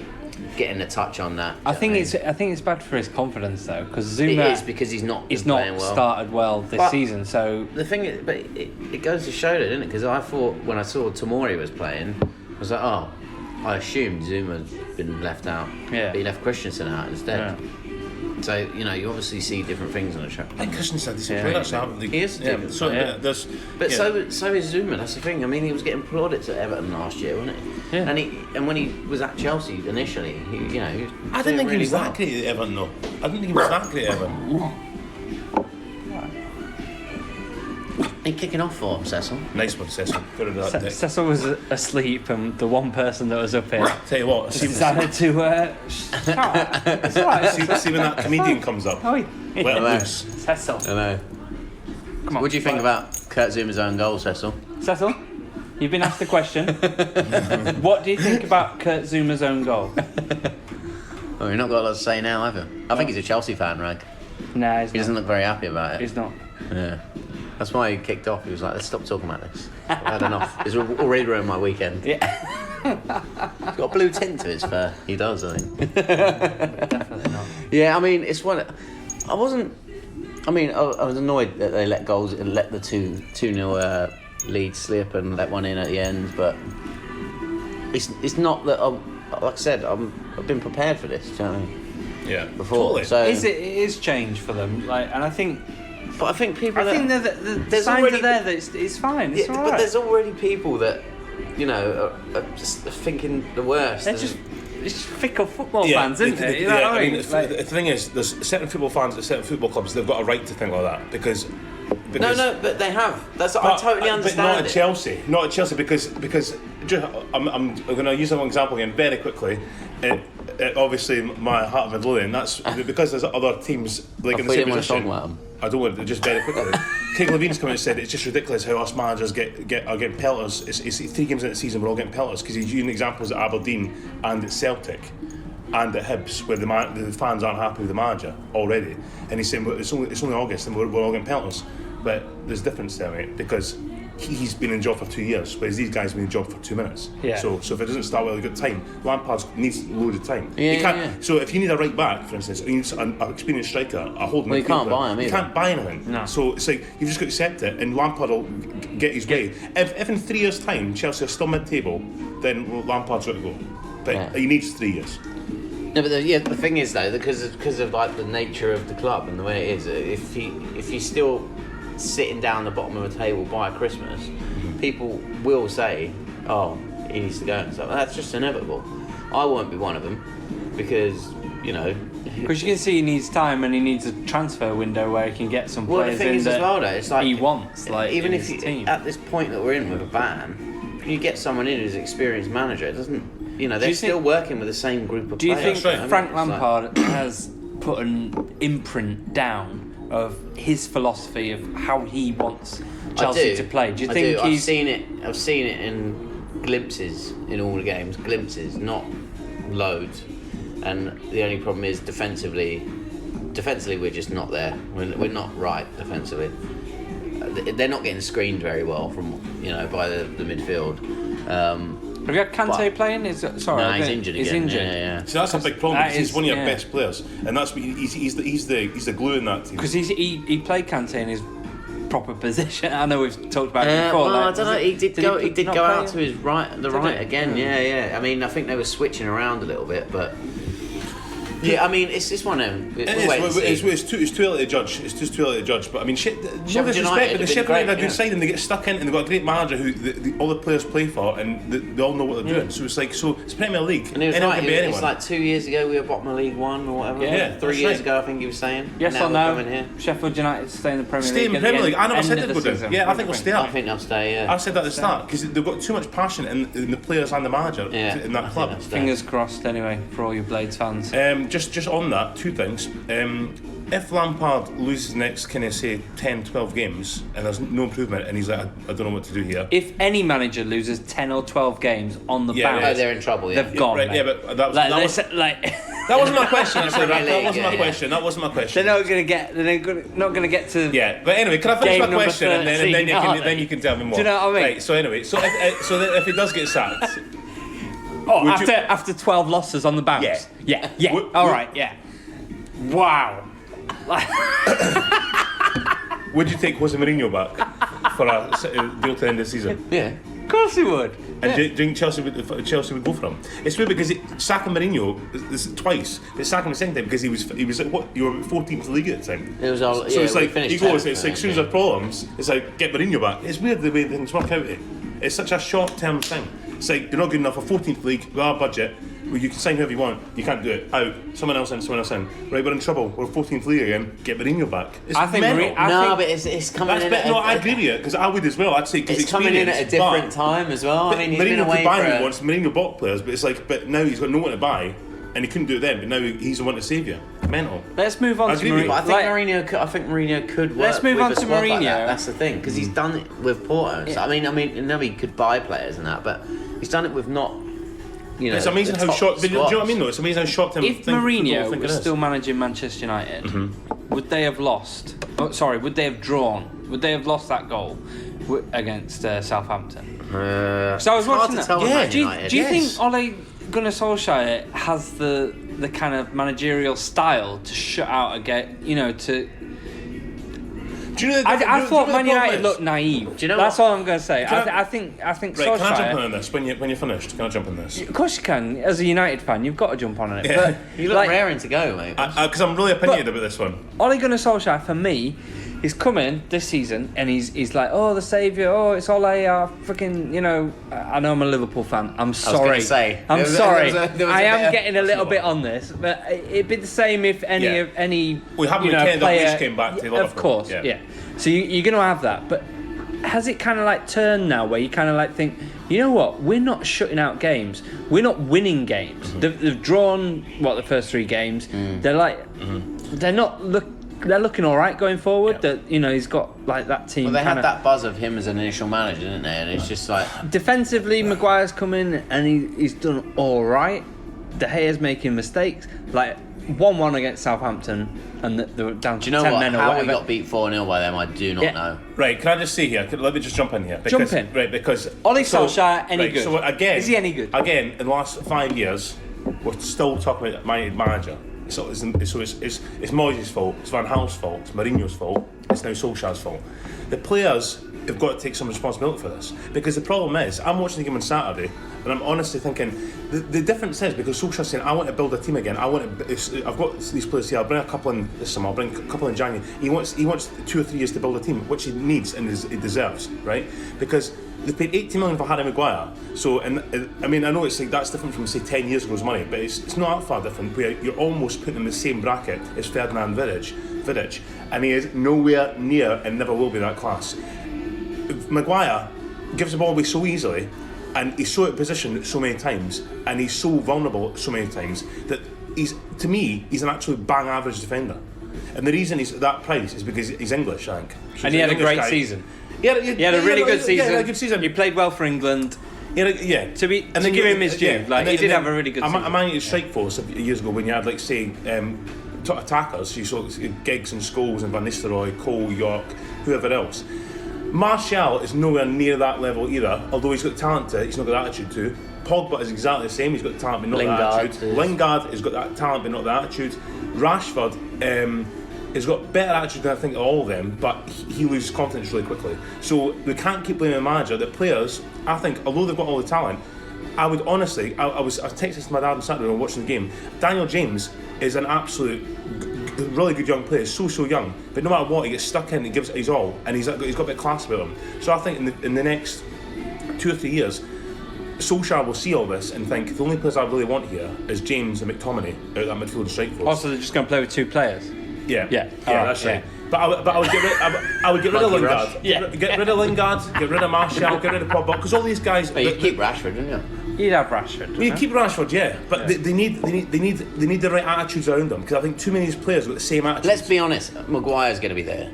getting the touch on that.
I think it's bad for his confidence though, because Zuma
it is because he's not playing well.
Started well this season. So
the thing is, but it goes to show that, didn't it? Because I thought when I saw Tomori was playing, I was like, oh, I assumed Zuma's been left out.
Yeah.
But he left Christensen out instead.
Yeah.
So, you know, you obviously see different things on the track.
I think Christensen's a decent player, actually, haven't they?
He is. So is Zuma, that's the thing. I mean, he was getting plaudits at Everton last year, wasn't he?
Yeah.
And when he was at Chelsea initially, he was
I didn't think
really
he was that great at Everton, though. I didn't think he was that great at Everton.
He kicking off for him, Cecil.
Nice one, Cecil. Good at that.
Cecil was asleep, and the one person that was up here
Tell you what,
decided to shout. It's alright.
see when that comedian comes up.
Oh,
Let it loose.
Cecil.
I know.
Come on.
What do you think about Kurt Zuma's own goal, Cecil?
Cecil, you've been asked a question. What do you think about Kurt Zuma's own goal?
Well, you've not got a lot to say now, have you? I think he's a Chelsea fan, Wragg.
Nah,
He doesn't look very happy about it.
He's not.
Yeah. That's why he kicked off. He was like, let's stop talking about this. I've had enough. It's already ruined my weekend.
Yeah.
He's got a blue tint to his fur. He does, I think.
Definitely not.
Yeah, I mean, it's one. I was annoyed that they let the 2-0 lead slip and let one in at the end, but it's not that, like I said, I've been prepared for this, do you know what I mean?
Yeah.
Before.
Totally.
So,
It is change for them, and I think...
But I think people.
I think the signs are there that it's fine. It's all right.
But there's already people that, are just thinking the worst.
They're just fickle football fans, isn't it?
The thing is, there's certain football fans at certain football clubs. They've got a right to think like that because
no, but they have. I totally understand.
But not at Chelsea. Not at Chelsea because I'm going to use one example again very quickly. Obviously, my heart of Midlothian. That's because there's other teams like in the same position. I don't want to, just very quickly. King Levine's come out and said it's just ridiculous how us managers are getting pelters. It's 3 games in the season we're all getting pelters because he's using examples at Aberdeen and at Celtic and at Hibs where the fans aren't happy with the manager already, and he's saying well, it's only August and we're all getting pelters. But there's a difference there, mate, because he's been in job for 2 years, whereas these guys have been in job for 2 minutes. Yeah. So if it doesn't start well, a good time. Lampard needs loads of time. So if you need a right back, for instance, or you need an experienced striker, a holding.
Well, you can't buy him either.
You can't buy anything. No. So it's like you've just got to accept it, and Lampard will get his way. If in 3 years' time Chelsea are still mid-table, then Lampard's got to go. But he needs 3 years.
No, but the thing is though, because of like the nature of the club and the way it is, if he's still sitting down the bottom of a table by Christmas, people will say, "Oh, he needs to go." And stuff. That's just inevitable. I won't be one of them because
because you can see he needs time and he needs a transfer window where he can get some players
the thing
in
is
that
as well, though, it's like
he wants. Like
even if
team.
At this point that we're in with a ban, if you get someone in who's an experienced manager, it doesn't. They're still working with the same group of
players.
players.
Do you think Frank Lampard has put an imprint down of his philosophy of how he wants Chelsea to play? Do you think
I've seen it in glimpses in all the games, not loads. And the only problem is defensively we're just not there. We're not right defensively. They're not getting screened very well from by the midfield.
Have you got Kante playing? He's injured
again.
He's injured.
Yeah.
So that's a big problem. He's one of your best players, and that's he's the glue in that team.
Because he played Kante in his proper position. I know we've talked about it before.
I don't know. He did go out to his right again. Yeah. I mean, I think they were switching around a little bit, but. Yeah, I mean, it's just one of them.
It's too early to judge. It's just too early to judge. But I mean, no disrespect, but the Sheffield United are a good side and they get stuck in and they've got a great manager who all the players play for and they all know what they're doing. So it's Premier League.
And it's like 2 years ago we were bottom of League One or whatever.
Yeah,
3 years ago I think he was saying.
Yes or no? Sheffield United stay in the Premier League.
Stay in the Premier League. I never said they'd go down. Yeah, I think they'll stay up.
I think they'll stay. Yeah.
I said that at the start because they've got too much passion in the players and the manager in that club.
Fingers crossed, anyway, for all you Blades fans.
Just on that. 2 things. If Lampard loses the next, 10, 12 games and there's no improvement and he's like, I don't know what to do here.
If any manager loses 10 or 12 games on the bounce,
they're in trouble.
They've gone.
Right, but that That wasn't my question. Actually,
Premier
that
League,
wasn't my
yeah.
question. That wasn't my question.
They're not going to get to.
Yeah, but anyway, can I finish
Game
my
number
question and then
13,
then you can tell me more.
Do you know what I mean?
Right. So anyway, so if he does get sacked,
Oh,
Would you-
after 12 losses on the bounce. Yeah. All right. Yeah. Wow.
would you take Jose Mourinho back for a deal to end the season?
Yeah.
Of course he would.
And do you think Chelsea would go for him? It's weird because sacking Mourinho this twice. They sacked him the second time because he was like what? You were 14th league at the time.
It was all.
So
yeah,
it's
we
like
finished
he goes.
10th,
It's like
I
as soon as
think,
there's problems, it's like get Mourinho back. It's weird the way things work out. It's such a short-term thing. It's like you're not good enough for 14th league with our budget. Well, you can sign whoever you want. You can't do it. Out. Someone else in. Right, we're in trouble. We're 14th league again. Get Mourinho back. It's
I think
mental.
No, but it's coming
That's
in.
better. No, I agree with you because I would as well. I'd say because
It's coming in at a different time as well. I mean, he's been
Mourinho
away
could buy
for.
him once. Mourinho bought players, but it's like, but now he's got no one to buy, and he couldn't do it then. But now he's the one to save you. Mental.
Let's move on
I
to
agree with you.
But
Mourinho.
I think Mourinho could work.
Let's move
with
on
a
to
squad like
Mourinho.
that. That's the thing because he's done it with Porto. So,
Yeah.
I mean, no, he could buy players and that, but he's done it with not. You know,
It's amazing
the
how
top
short. Do you know what I
squads.
mean? Though it's amazing how short term.
If Mourinho was still managing Manchester United, would they have lost? Oh, sorry, would they have drawn? Would they have lost that goal against Southampton? So I was
it's hard
watching
to
that.
tell with
Yeah,
Man
do you
United.
think Ole Gunnar Solskjaer has the kind of managerial style to shut out a game? You know, to.
Do you know?
I thought Man United looked naive.
Do you know
That's
what?
all I'm going to say.
Can
I think
Right, can I
Solskjaer.
jump in on this when you're finished? Can I jump in this?
Of course you can. As a United fan, you've got to jump on it.
Yeah.
But
You look
like,
raring to go, mate.
Because I'm really opinionated about this one.
Ole Gunnar Solskjaer, for me, he's come in this season and he's like, oh, the saviour, oh, it's Ole, freaking, you know, I know I'm a Liverpool fan. I'm sorry.
gonna say,
I'm
there was
sorry.
a bit
I am
of-
getting a little bit on this, but it'd be the same if any
We haven't
you know,
pretended that
player,
Leach came back to
Of
Liverpool.
course,
Yeah.
yeah. So you're going to have that, but has it kind of like turned now where you kind of like think, you know what, we're not shutting out games, we're not winning games. They've drawn the first 3 games. They're like they're looking all right going forward.
Yeah.
That, you know, he's got like that team.
Well, they had
kinda,
that buzz of him as an initial manager, didn't they? And it's just like
defensively, Maguire's come in and he's done all right. De Gea's making mistakes, like 1-1 against Southampton, and they were down to
do you know
10
what?
men or
How we
whatever.
got beat 4-0 by them, I do not
Yeah.
know.
Right, can I just say here? Let me just jump in here. Because,
Jump in.
Right, because
Ole Solskjaer, any good?
So again,
Is he any good?
Again, in the last 5 years, we're still talking about my manager. So it's Moyes' fault, it's Van Gaal's fault, it's Mourinho's fault, it's now Solskjaer's fault. The players have got to take some responsibility for this, because the problem is, I'm watching the game on Saturday, and I'm honestly thinking the difference is because Solskjaer's saying, I want to build a team again. I've got these players here. I'll bring a couple in this summer. I'll bring a couple in January. He wants 2 or 3 years to build a team, which he needs and he deserves, right? Because they paid 80 million for Harry Maguire. So, and I mean, I know it's like that's different from say 10 years ago's money, but it's not that far different. Where you're almost putting him in the same bracket as Ferdinand Vidic, and he is nowhere near and never will be that class. Maguire gives the ball away so easily, and he's so out of position so many times, and he's so vulnerable so many times that he's an absolute bang average defender. And the reason he's at that price is because he's English, I think.
And he had a
English
great
guy.
season.
He had
a really good season.
Yeah, he had a good season.
He played well for England. To give him his due, he did have a really good season.
I managed to strike force years ago when you had like say attackers. You saw Giggs and Scholes and Van Nistelrooy, Cole, York, whoever else. Martial is nowhere near that level either. Although he's got talent to it, he's not got attitude to. Pogba is exactly the same. He's got talent but not the attitude. Lingard has got that talent but not the attitude. Rashford has got better attitude than I think of all of them, but he loses confidence really quickly. So we can't keep blaming the manager. The players, I think, although they've got all the talent, I would honestly, I texted to my dad on Saturday when we were watching the game. Daniel James is an absolute really good young player, so young, but no matter what, he gets stuck in, he gives it his all, and he's got a bit of class about him. So I think in the next 2 or 3 years, Solskjaer will see all this and think the only players I really want here is James and McTominay out of that midfield and strike force.
Also, they're just going to play with 2 players.
Yeah,
Alright,
that's right.
yeah.
But I would get rid of
Lucky
Lingard.
Rush.
Get rid of Lingard. Get rid of Martial. Get rid of Pogba, because all these guys.
But you keep Rashford, didn't you?
You'd have Rashford.
Well, you keep Rashford, yeah, but they need the right attitudes around them, because I think too many of these players have got the same attitude.
Let's be honest, Maguire's going to be there.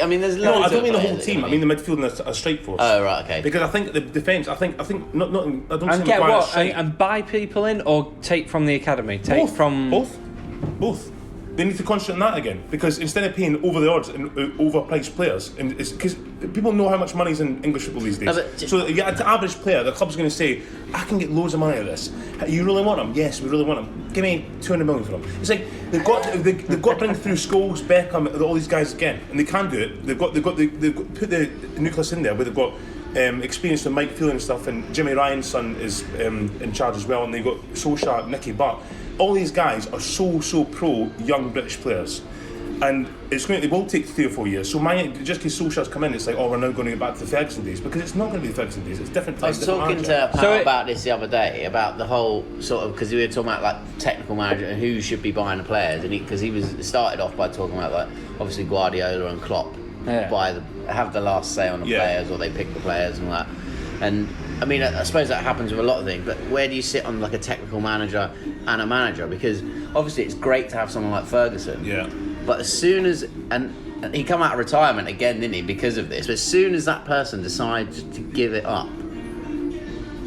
I mean, there's loads
No, I don't
of
mean the
players
whole
that are
team. I
gonna
mean the midfield and a strike force.
Oh, right, okay.
Because I think the defence. I think not. I don't
And
see
get
Maguire
what?
straight.
And buy people in, or take from the academy? Take
Both.
from
Both. Both. They need to concentrate on that again, because instead of paying over the odds and overpriced players, and because people know how much money's in English football these days. So you get an average player, the club's going to say, I can get loads of money out of this. You really want him? Yes, we really want him. Give me 200 million for him. It's like they've got to bring through Scholes, Beckham, all these guys again, and they can do it. They've got put the nucleus in there where they've got experience with Mike Phelan and stuff, and Jimmy Ryan's son is in charge as well, and they've got Solskjaer, Nicky Butt. All these guys are so pro young British players, and it will take 3 or 4 years. So just because Solskjaer's come in, it's like, we're now going to get back to the Ferguson days, because it's not going to be the Ferguson days. It's different times.
I was talking to Pal about this the other day, about the whole sort of, because we were talking about like technical manager and who should be buying the players, and because he was started off by talking about like obviously Guardiola and Klopp have the last say on the players, or they pick the players and all that. And I mean, I suppose that happens with a lot of things, but where do you sit on like a technical manager and a manager? Because obviously it's great to have someone like Ferguson. Yeah. But as soon as and he come out of retirement again, didn't he, because of this? But as soon as that person decides to give it up,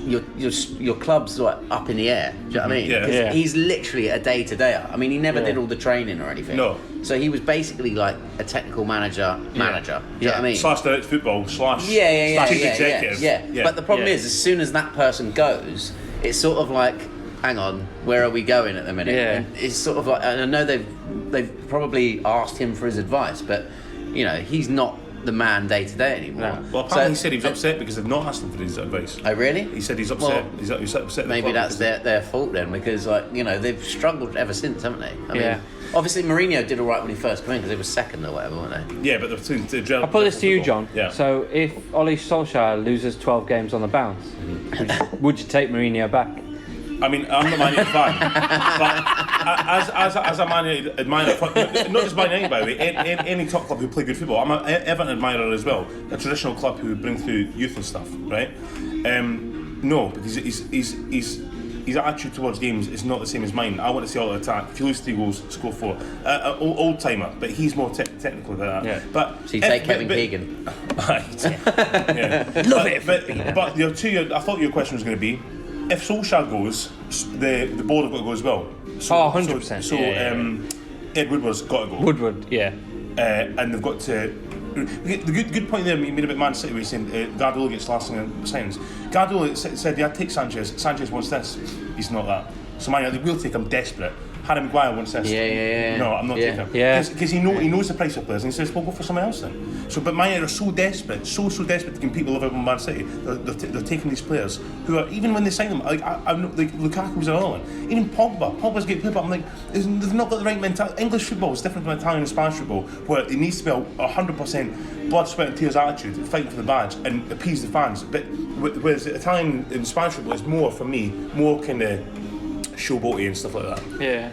your club's like up in the air. Do you know what I mean? Yeah. He's literally a day-to-dayer. I mean, he never did all the training or anything. No. So he was basically like a technical manager. Do you know what I mean?
Slash direct football, slash chief executive.
Yeah. But the problem is, as soon as that person goes, it's sort of like, hang on, where are we going at the minute? Yeah. And it's sort of like, and I know they've probably asked him for his advice, but you know, he's not the man day to day anymore. No.
Well, apparently he said he was upset because they've not asked him for his advice.
Oh, really?
He said he's upset. Well, he's upset.
Maybe that's their fault then, because like, you know, they've struggled ever since, haven't they? I mean, obviously Mourinho did all right when he first came in because they were second or whatever, weren't they?
Yeah, but
I'll put this to you, John. Yeah. So if Ole Solskjaer loses 12 games on the bounce, would you take Mourinho back?
I mean, I'm not a Man United fan, but as a Man United admirer, not just Man United by the way, any top club who play good football, I'm an Everton admirer as well, a traditional club who bring through youth and stuff, right? No, because his attitude towards games is not the same as mine. I want to see all the attack. If you lose 3 goals, score 4. Old timer, but he's more technical than that.
Yeah. But so you take Kevin Keegan.
Right. Yeah. Love it. But I thought your question was going to be, if Solskjaer goes, the board have got to go as well. So,
100%.
So Ed Woodward's got to go.
Woodward, yeah.
And they've got to. The good point there you made about Man City, where you're saying Guardiola gets lasting signs. Guardiola said, yeah, take Sanchez. Sanchez wants this. He's not that. So Man United will take him desperate. Harry Maguire wants this.
Yeah.
No, I'm not taking him. Because he knows the price of players, and he says, well, go for someone else then. So, but Man United are so desperate to compete with Liverpool and Man City. They're taking these players who are, even when they sign them, like Lukaku's another one. Even Pogba's a great player, but I'm like, they've not got the right mentality. English football is different from Italian and Spanish football, where it needs to be 100% blood, sweat and tears attitude, fighting for the badge and appease the fans. But whereas Italian and Spanish football is more, for me, more kind of showboaty and stuff like that.
Yeah.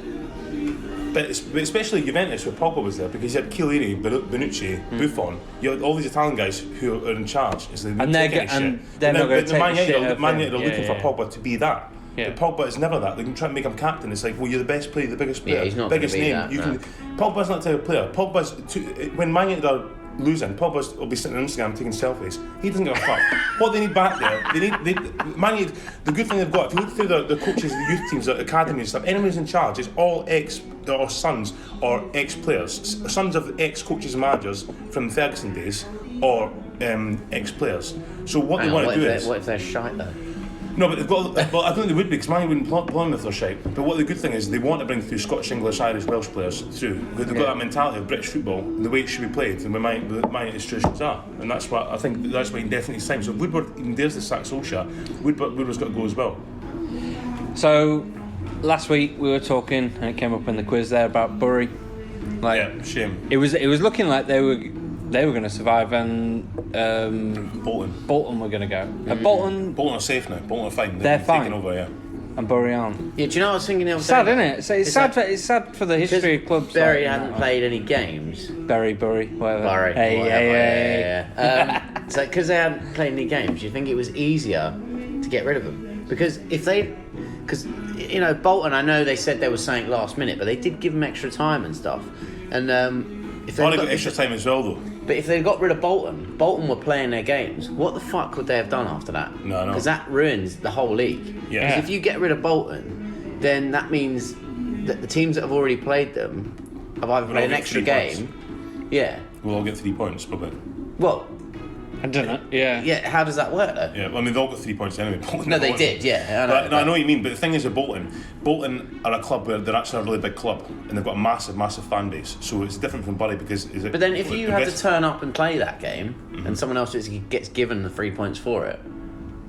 But especially Juventus, where Pogba was there, because you had Chiellini, Bonucci, Buffon. You had all these Italian guys who are in charge. They're not going to take shit. Man United are looking for Pogba to be that. Yeah. But Pogba is never that. They can try and make him captain. It's like, well, you're the best player, the biggest player,
he's not
biggest name.
That,
Pogba's not the type of player. When Man United are losing, Pogba will be sitting on Instagram taking selfies. He doesn't give a fuck. What they need back there, Man United, the good thing they've got, if you look through the coaches, the youth teams, the academy and stuff, anyone who's in charge is all or sons or ex-players, sons of ex-coaches and managers from the Ferguson days, or ex-players. So what they want to do is...
What if they're shite though?
No, but they've got. Well, I don't think they would be, because Man United wouldn't play them if they're shite. But what the good thing is, they want to bring through Scottish, English, Irish, Welsh players through, because they've got that mentality of British football, the way it should be played, and where Man United's traditions are, and that's what I think. That's why he definitely signs. So if Woodward even dares to sack Solskjaer, Woodward's got to go as well.
So last week we were talking, and it came up in the quiz there about Bury.
Shame.
It was looking like they were going to survive, and Bolton were going to go. Bolton
are safe now. Bolton are fine.
They're fine.
Taking over,
And Bury aren't.
Yeah, do you know what I was thinking the other day?
Sad, isn't it? It's sad for the history of clubs.
Bury hadn't played any games.
Bury, whatever.
Bury.
Hey.
So because they hadn't played any games, you think it was easier to get rid of them? Because you know, Bolton, I know they said they were saying last minute, but they did give them extra time and stuff. And if they
got extra time as well, though.
But if they got rid of Bolton were playing their games, what the fuck would they have done after that?
No.
Because that ruins the whole league.
Yeah.
Because if you get rid of Bolton, then that means the teams that have already played them have either played an extra game. Yeah.
We'll all get 3 points, probably.
Well,
I don't know. Yeah.
yeah. How does that work though?
Yeah, well, I mean, they all got 3 points anyway. Bolton
No, they
won.
did. Yeah.
But, no, I know what you mean, but the thing is with Bolton are a club where they're actually a really big club and they've got a massive, massive fan base. So it's different from Bury because...
But then if you had to turn up and play that game and someone else just gets given the 3 points for it,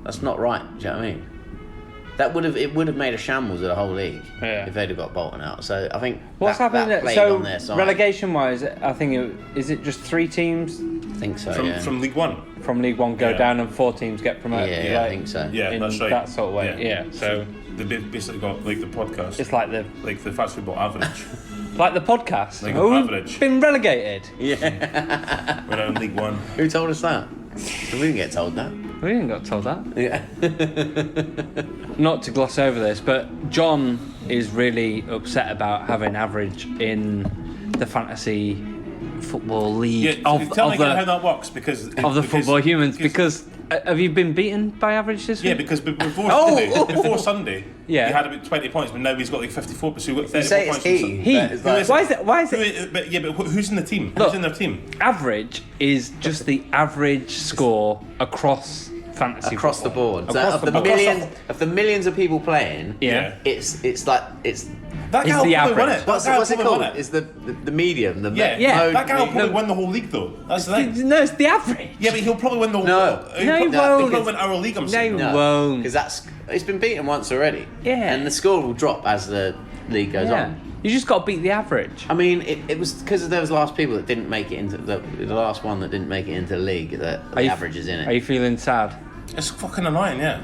that's not right. Do you know what I mean? It would have made a shambles of the whole league if they'd have got Bolton out. So I think
What's happening?
that played
So
on their side.
relegation-wise, I think is it just 3 teams
I think so.
from League One.
from League One go
Yeah.
down and 4 teams get promoted?
Yeah, I think so.
Yeah,
in
that's right.
that sort of way. Yeah. So
they basically got like the podcast.
it's like the
Fast Football Average.
podcast.
Like
We've
average.
been relegated.
Yeah.
We're now in League One.
Who told us that? We didn't get told that.
We didn't got told that.
Yeah.
Not to gloss over this, but John is really upset about having average in the fantasy football league
Yeah, tell me how
the
that works because
football humans. Because have you been beaten by average this week?
Yeah, because before Sunday,
Yeah.
he had about 20 points, but now he's got like 54. So he's got 34
You say it's
points.
he.
He.
That is like-
Why is it?
But who's in the team?
Look.
Who's in their team?
Average is just the average score across fantasy
Across the
football.
board. So
Across
of
the
the
board.
millions of people playing,
Yeah.
it's
That
It's
guy
the
will probably
average.
win it.
what's
That guy will
it
probably win
called? Is the medium the
Yeah,
Yeah.
that guy will probably
No.
win the whole league though. That's the thing.
No, it's the average.
Yeah, but he'll probably win the whole.
No.
he'll
No, he
probably,
won't.
He'll probably win our league. I'm saying.
No. Won't.
because it's been beaten once already.
Yeah.
And the score will drop as the league goes
Yeah.
on.
You just got to beat the average.
I mean, it was because of those last people that didn't make it into the last one that didn't make it into the league. The average is in
Are
it.
you feeling sad?
It's fucking annoying, yeah.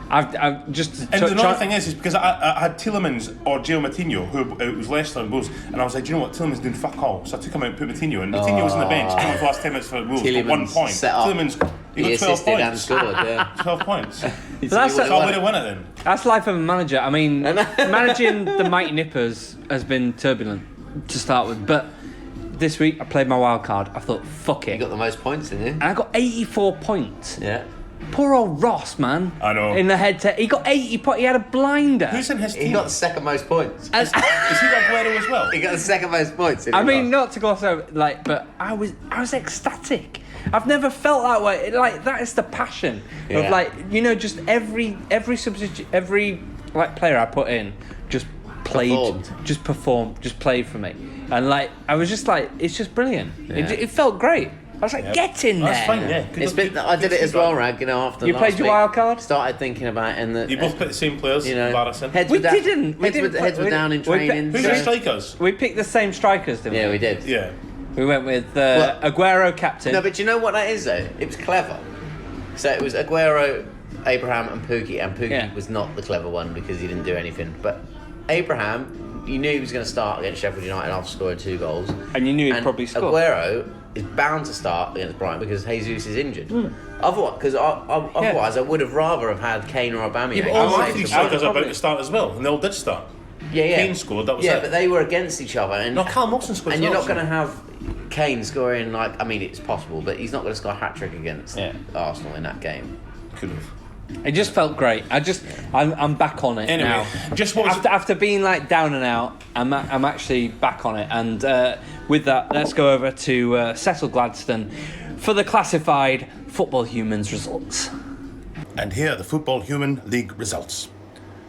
I've just.
And another thing is because I had Tielemans or Gio Moutinho, who it was Leicester and Wolves, and I was like, do you know what? Tielemans doing fuck all, so I took him out and put Moutinho in. Moutinho was on the bench, came on for the last 10 minutes for Wolves, got 1 point.
set up.
Tielemans, he
He
got 12
assisted and
points.
scored. Yeah.
12 points.
That's
So I would have won it then.
That's life of a manager. I mean, managing the Mighty Nippers has been turbulent to start with, but this week I played my wild card. I thought, fuck
You
it.
got the most points in
And I got 84 points.
Yeah.
Poor old Ross, man.
I know.
In the head to he got 80 points. He had a blinder.
Who's in his
He
team?
got the second most points.
Is he got Aguero as well?
He got the second most points.
I mean, not to gloss over, like, but I was ecstatic. I've never felt that way. Like that is the passion
Yeah.
of like just every substitute, every like player I put in just played,
Performed.
just played for me, and like I was just like it's just brilliant.
Yeah.
It felt great. I was like, get in there.
That's fine, yeah.
It's been. I did it as well, Wragg. After
You
last
played your
week,
wild card?
Started thinking about it, and the
You both put the same players, embarrassing.
heads
We
were down,
didn't. We
Heads,
didn't
were, heads
put-
were
we-
down in
we picked-
training.
Who's
so-
your strikers?
We picked the same strikers, didn't
Yeah,
we?
we did.
Yeah.
We went with
Well-
Aguero captain.
No, but do you know what that is though? It was clever. So it was Aguero, Abraham, and Pookie
Yeah.
was not the clever one because he didn't do anything. But Abraham, you knew he was going to start against Sheffield United after scoring 2 goals.
And you knew he'd probably score.
Aguero is bound to start against Brighton because Jesus is injured. Otherwise, I would have rather have had Kane or Aubameyang.
Yeah, but
All
I
my
think
3
so.
strikers are about
Probably-
to start as well, and they all did start.
yeah.
Kane scored, that was
yeah,
it.
but they were against each other. And
No, Callum Wilson scored
And
as
you're
well,
not going to have Kane scoring it's possible, but he's not going to score a hat-trick against Arsenal in that game.
Could have.
It just felt great. I'm back on it
Anyway,
now.
just what was
After being like down and out, I'm actually back on it. And with that, let's go over to Cecil Gladstone for the classified football humans results.
And here are the Football Human League results.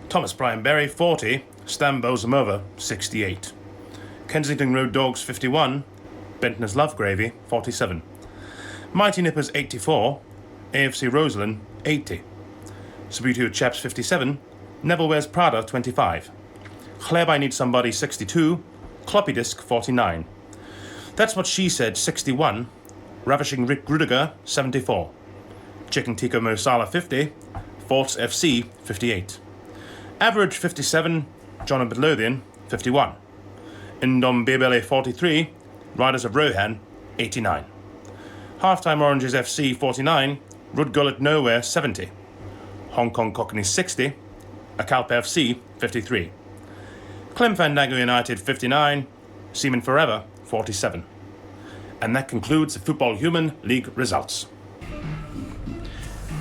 Thomas Brian Berry, 40. Stambo Zamova, 68. Kensington Road Dogs, 51. Bentner's Love Gravy, 47. Mighty Nippers, 84. AFC Roseland, 80. Sabutio Chaps, 57. Neville Wears Prada, 25. Chleb Need Somebody, 62. Kloppy Disc, 49. That's What She Said, 61. Ravishing Rick Rudiger, 74. Chicken Tikka Mo Salah, 50. Forts FC, 58. Average, 57. John and Midlothian, 51. Indom Bebele, 43. Riders of Rohan, 89. Halftime Oranges FC, 49. Rudgullet Nowhere, 70. Hong Kong Cockney, 60. Akalpa FC, 53. Clem Fandango United, 59. Seaman Forever, 47. And that concludes the Football Human League results.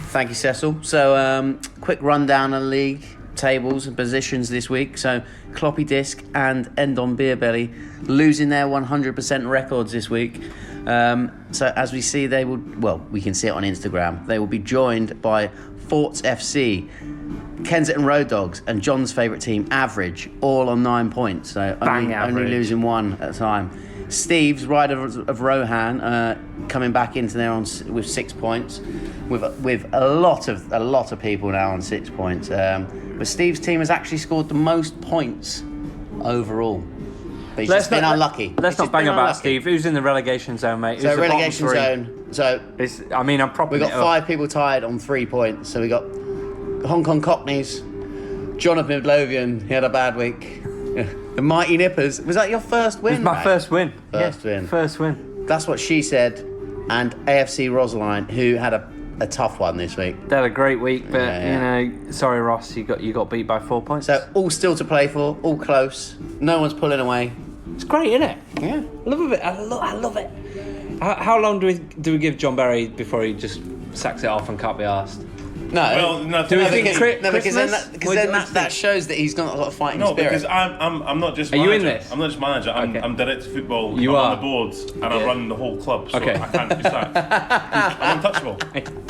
Thank you, Cecil. So, quick rundown of the league. tables and positions this week. So Kloppy Disc and End on Beer Belly losing their 100% records this week. So as we see, we can see it on Instagram. They will be joined by Forts FC, Kensington Road Dogs, and John's favourite team, Average, all on 9 points. So only losing one at a time. Steve's Rider of Rohan coming back into there with 6 points, with a lot of people now on 6 points. But Steve's team has actually scored the most points overall. But he's just been unlucky.
Let's not bang about Steve. Who's in the relegation zone, mate?
So relegation zone. So
I'm propping.
We've got 5 people tied on 3 points. So we got Hong Kong Cockneys, John of Midlothian. He had a bad week. The Mighty Nippers. Was that your first win?
It was my first win.
First win. That's what she said. And AFC Rosaline, who had a tough one this week.
They had a great week, but sorry Ross, you got beat by 4 points.
So all still to play for, all close. No one's pulling away.
It's great, isn't it?
Yeah,
love it. I love it. How long do we give John Berry before he just sacks it off and can't be arsed?
No,
do we think
because then that shows that he's not got a fighting spirit.
No, because I'm not just.
Are
manager.
you in this?
I'm not just manager. I'm director of football.
You
I'm
are
on the board and I run the whole club. So
okay.
I can't be sacked. I'm untouchable.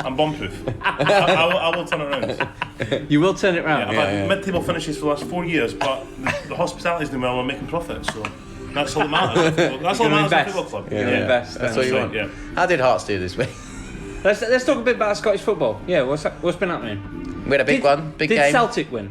I'm bomb-proof. I will turn it around.
You will turn it around.
I've had mid-table finishes for the last 4 years, but the hospitality's doing well. I'm making profits, so. That's all that matters. That's all that matters in a football club.
Invest.
That's what you want. Yeah. How did Hearts do this week?
Let's talk a bit about Scottish football. Yeah, what's been happening?
We had a big game.
Did Celtic win?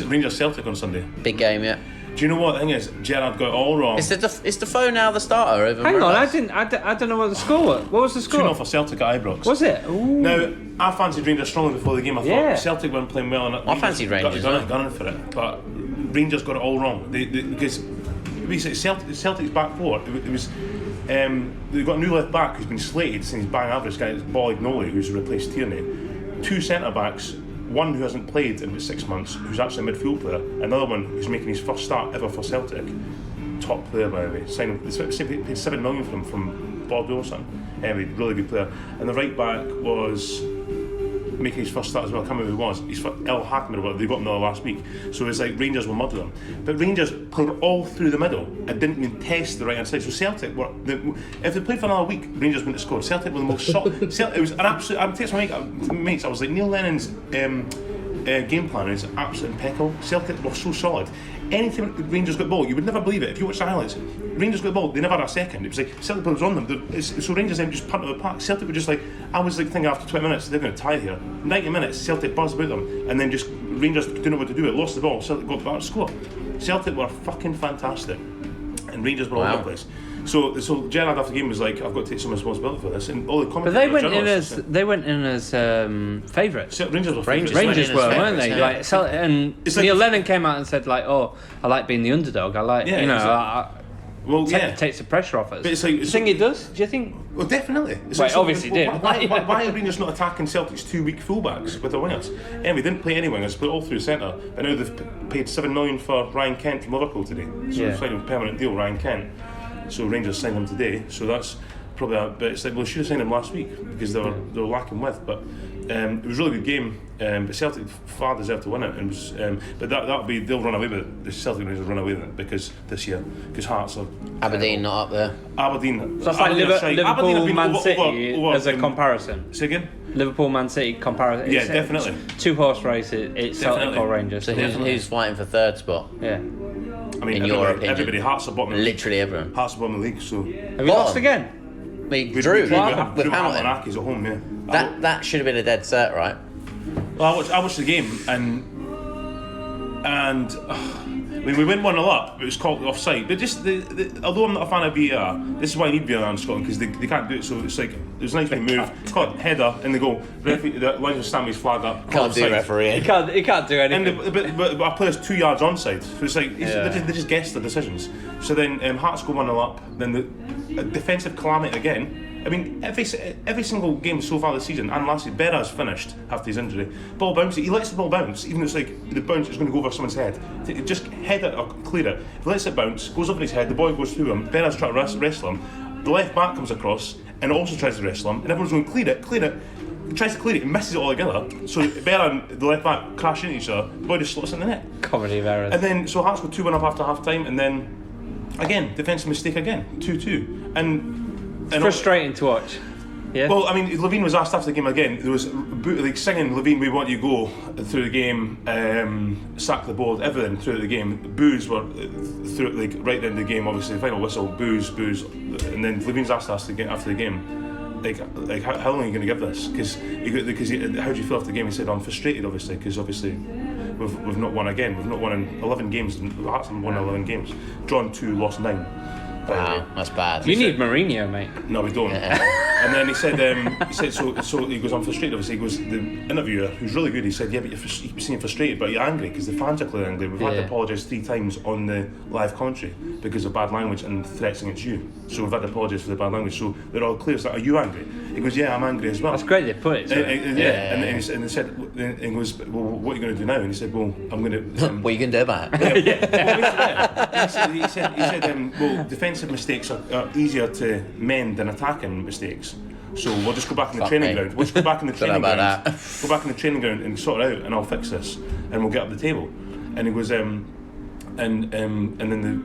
Rangers Celtic on Sunday.
Big game, yeah.
Do you know what the thing is? Gerrard got it all wrong.
Is Defoe now the starter over?
Hang on, I don't know what the score was. What was the score?
2-0 for Celtic at Ibrox.
Was it? Ooh.
Now, I fancied Rangers strongly before the game. I thought Celtic weren't playing well. And
I fancied Rangers.
Gunning for it, but Rangers got it all wrong. Because basically Celtic's back four. It was. They've got a new left back who's been slated since he's bang average guy. It's Bollig Nolly, who's replaced Tierney. 2 centre backs, one who hasn't played in about 6 months, who's actually a midfield player. Another one who's making his first start ever for Celtic. Top player, by the way. They paid 7 million for him from Bordeaux or something. Anyway, really good player. And the right back was making his first start as well. I can't remember who it was. He's for El Hakim or whatever. They got him there last week. So it's like Rangers will murder them. But Rangers played all through the middle and didn't even test the right hand side. So Celtic if they played for another week, Rangers wouldn't have scored. Celtic were the most solid. It was an absolute. I'm texting my mates. I was like, Neil Lennon's game plan is absolutely impeccable. Celtic were so solid. Anytime Rangers got the ball, you would never believe it. If you watch the highlights, Rangers got the ball, they never had a second. It was like Celtic was on them. So Rangers then just punted the park. Celtic were just like, I was like thinking after 20 minutes they're going to tie here. 90 minutes, Celtic buzzed about them, and then just Rangers didn't know what to do. It lost the ball. Celtic got back to score. Celtic were fucking fantastic, and Rangers were all over the place. So Gerrard after the game was like, I've got to take some responsibility for this, and all the commentators.
But they went in as favourites.
Rangers were favourites.
Rangers were, weren't they?
Yeah.
And Neil Lennon came out and said like, "Oh, I like being the underdog. I like, takes the pressure off us."
But it's like,
do you think he does? Do you think?
Well, definitely.
Obviously did.
Why are Rangers not attacking Celtic's 2 weak fullbacks with their wingers? Anyway, they didn't play any wingers, played all through centre. And now they've paid 7 million for Ryan Kent from Liverpool today. So they've signed him a permanent deal, Ryan Kent. So Rangers signed him today. So that's probably but it's like, well, they should have signed him last week because they were lacking width. But it was a really good game. But Celtic far deserved to win it. And was, but they'll run away with it. The Celtic Rangers will run away with it because this year, because Hearts are
Aberdeen not up there.
Aberdeen.
So it's like Liverpool, Man City as a
over
comparison.
Say again?
Liverpool, Man City comparison.
Yeah, definitely.
2-horse races. It's Celtic or Rangers.
So who's fighting for third spot?
Yeah.
I mean,
in your opinion,
everybody. Hearts are bottom.
Literally everyone.
Hearts are bottom of the league. So
have you lost again?
We drew with Hamilton.
Hamilton at home. Yeah.
That should have been a dead cert, right?
Well, I watched the game and I mean, we went 1-0 up, but it was called offside. But just although I'm not a fan of VAR, this is why I need VAR in Scotland because they can't do it. So it's like there's a nice big move, caught header, and they go. Referee, the line of Sammy's flag up.
Can't do referee.
He can't do anything.
And but our player's 2 yards onside, so it's like they just guess the decisions. So then Hearts go 1-0 up. Then the defensive calamity again. I mean, every single game so far this season, and last year, Berra's finished after his injury. Ball bounces, he lets the ball bounce, even though it's like the bounce is going to go over someone's head. Just head it or clear it. He lets it bounce, goes over his head, the ball goes through him, Berra's trying to wrestle him. The left back comes across and also tries to wrestle him, and everyone's going, clear it. tries to clear it and misses it all together. So Bella and the left back crash into each other. The boy just slots it in the net.
Comedy of errors.
And then so Hearts go 2-1 up after half time, and then again defensive mistake again 2-2. And
frustrating to watch. Yeah.
Well, I mean, Levine was asked after the game again. There was like singing, "Levine, we want you to go" through the game, sack the board, everything through the game. Boos were through like right in the game. Obviously, the final whistle, boos, and then Levine's asked us after the game, like how long are you going to give this? Because how do you feel after the game? He said, "I'm frustrated, obviously, because obviously we've not won again. We've not won in 11 games. Hearts haven't won 11 games. Drawn 2, lost 9."
Wow, that's bad.
You need Mourinho, mate.
No, we don't. And then he said so he goes, "I'm frustrated." Obviously, he goes, the interviewer, who's really good, he said, "Yeah, but you seem frustrated, but you're angry because the fans are clearly angry. We've had to apologise 3 times on the live commentary because of bad language and threats against you. So we've had to apologise for the bad language. So they're all clear. So are you angry?" He goes, "Yeah, I'm angry as well."
That's great they put it.
And he said, and he goes, "Well, what are you going to do now?" And he said, "Well, I'm going to."
What are you going to do about it?
He said, "Well, defensive mistakes are easier to mend than attacking mistakes. So we'll just go back in the training ground. We'll just go back in the training ground. Go back in the training ground and sort it out, and I'll fix this, and we'll get up the table." And he goes, and then the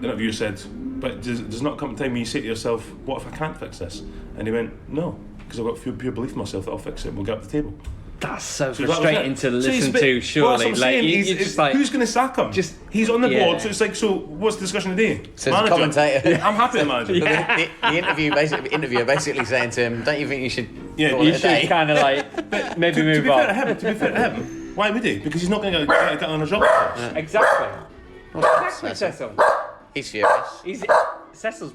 interviewer said, "But does not come a time when you say to yourself, what if I can't fix this?" And he went, "No, because I've got pure belief in myself that I'll fix it. We'll get up the table."
That's so frustrating to listen to. Surely,
well,
like you're just like,
who's going to sack him? He's on the board, so it's like, so what's the discussion today?
So the commentator,
I'm happy with the manager.
The interviewer basically saying to him, "Don't you think you should?
Yeah, you should kind of like maybe move on."
To be fair to him, why would he? Because he's not going to get on a job.
Exactly. Exactly, Cecil.
He's furious.
Cecil's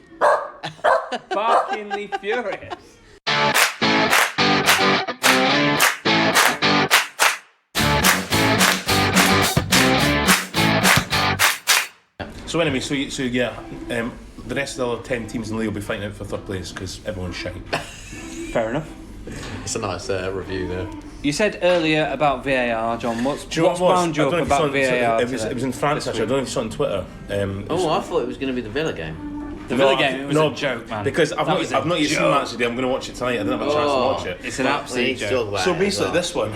barkingly furious.
So anyway, the rest of the other 10 teams in the league will be fighting out for third place because everyone's shite.
Fair enough.
It's a nice review there.
You said earlier about VAR, John. What's wound you up about VAR?
It was in France actually. I don't know if you saw it on Twitter.
I thought it was going to be the Villa game.
The Villa game, it was a joke, man.
Because I've not yet seen the match today. I'm going to watch it tonight. I didn't have a chance to watch it.
It's an absolute joke.
So basically, this one,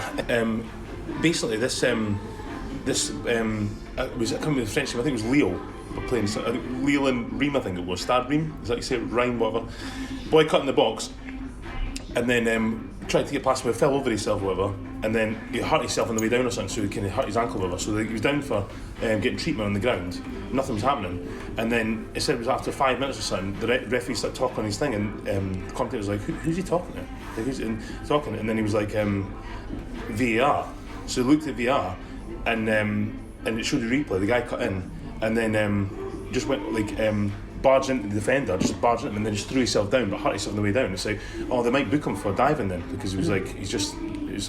was it coming with the French team? I think it was Lille. We're playing Lille and Reims, I think it was. Stade Reims, is that you say it? Rhine, whatever. Boy cut in the box, and then tried to get past him, fell over himself, whatever, and then he hurt himself on the way down or something, so he kind of hurt his ankle, whatever. So he was down for getting treatment on the ground. Nothing was happening, and then it said it was after 5 minutes or something. The referee started talking on his thing, and the commentator was like, "Who's he talking to?" Like, who's talking? And then he was like, "VAR." So he looked at VAR, and it showed the replay. The guy cut in, and then just went like barged into the defender, just barged into him, and then just threw himself down, but hurt himself on the way down. It's like, oh, they might book him for diving then, because he was like, it was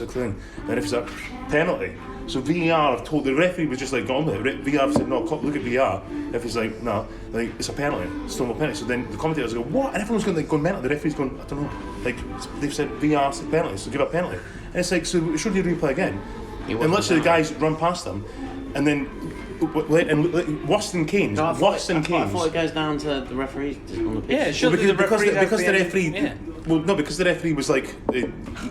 a thing. Then if it's a penalty, so VAR told the referee was just like, "Go on with it." VAR said, "No, look at VAR." If he's like, "No, like it's a penalty, it's still no penalty." So then the commentators go, "What?" And everyone's going mental. The referee's going, "I don't know." Like they've said VAR said penalty, so give a penalty. And it's like, so should you replay again? And literally the guys run past them, and then. And worse than Keynes. I thought
it goes down to the referees on the pitch.
Yeah, sure.
Because the referee. Yeah. Well, no, because the referee was like,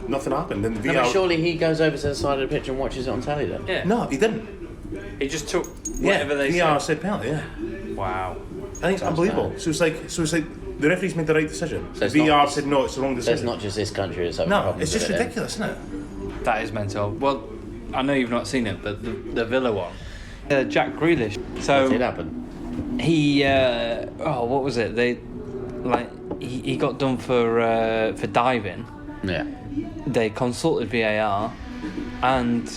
nothing happened. And the VAR.
But surely he goes over to the side of the pitch and watches it on telly then.
Yeah.
No, he didn't.
He just took whatever they said.
VAR said penalty. Yeah.
Wow.
I think it's unbelievable. Bad. So it's like the referee's made the right decision. So VAR said no, it's the wrong decision.
So it's not just this country that's having
problems. No, it's just ridiculous, isn't it?
That is mental. Well, I know you've not seen it, but the Villa one. Jack Grealish. So
what did happen?
He what was it? He got done for diving.
Yeah.
They consulted VAR and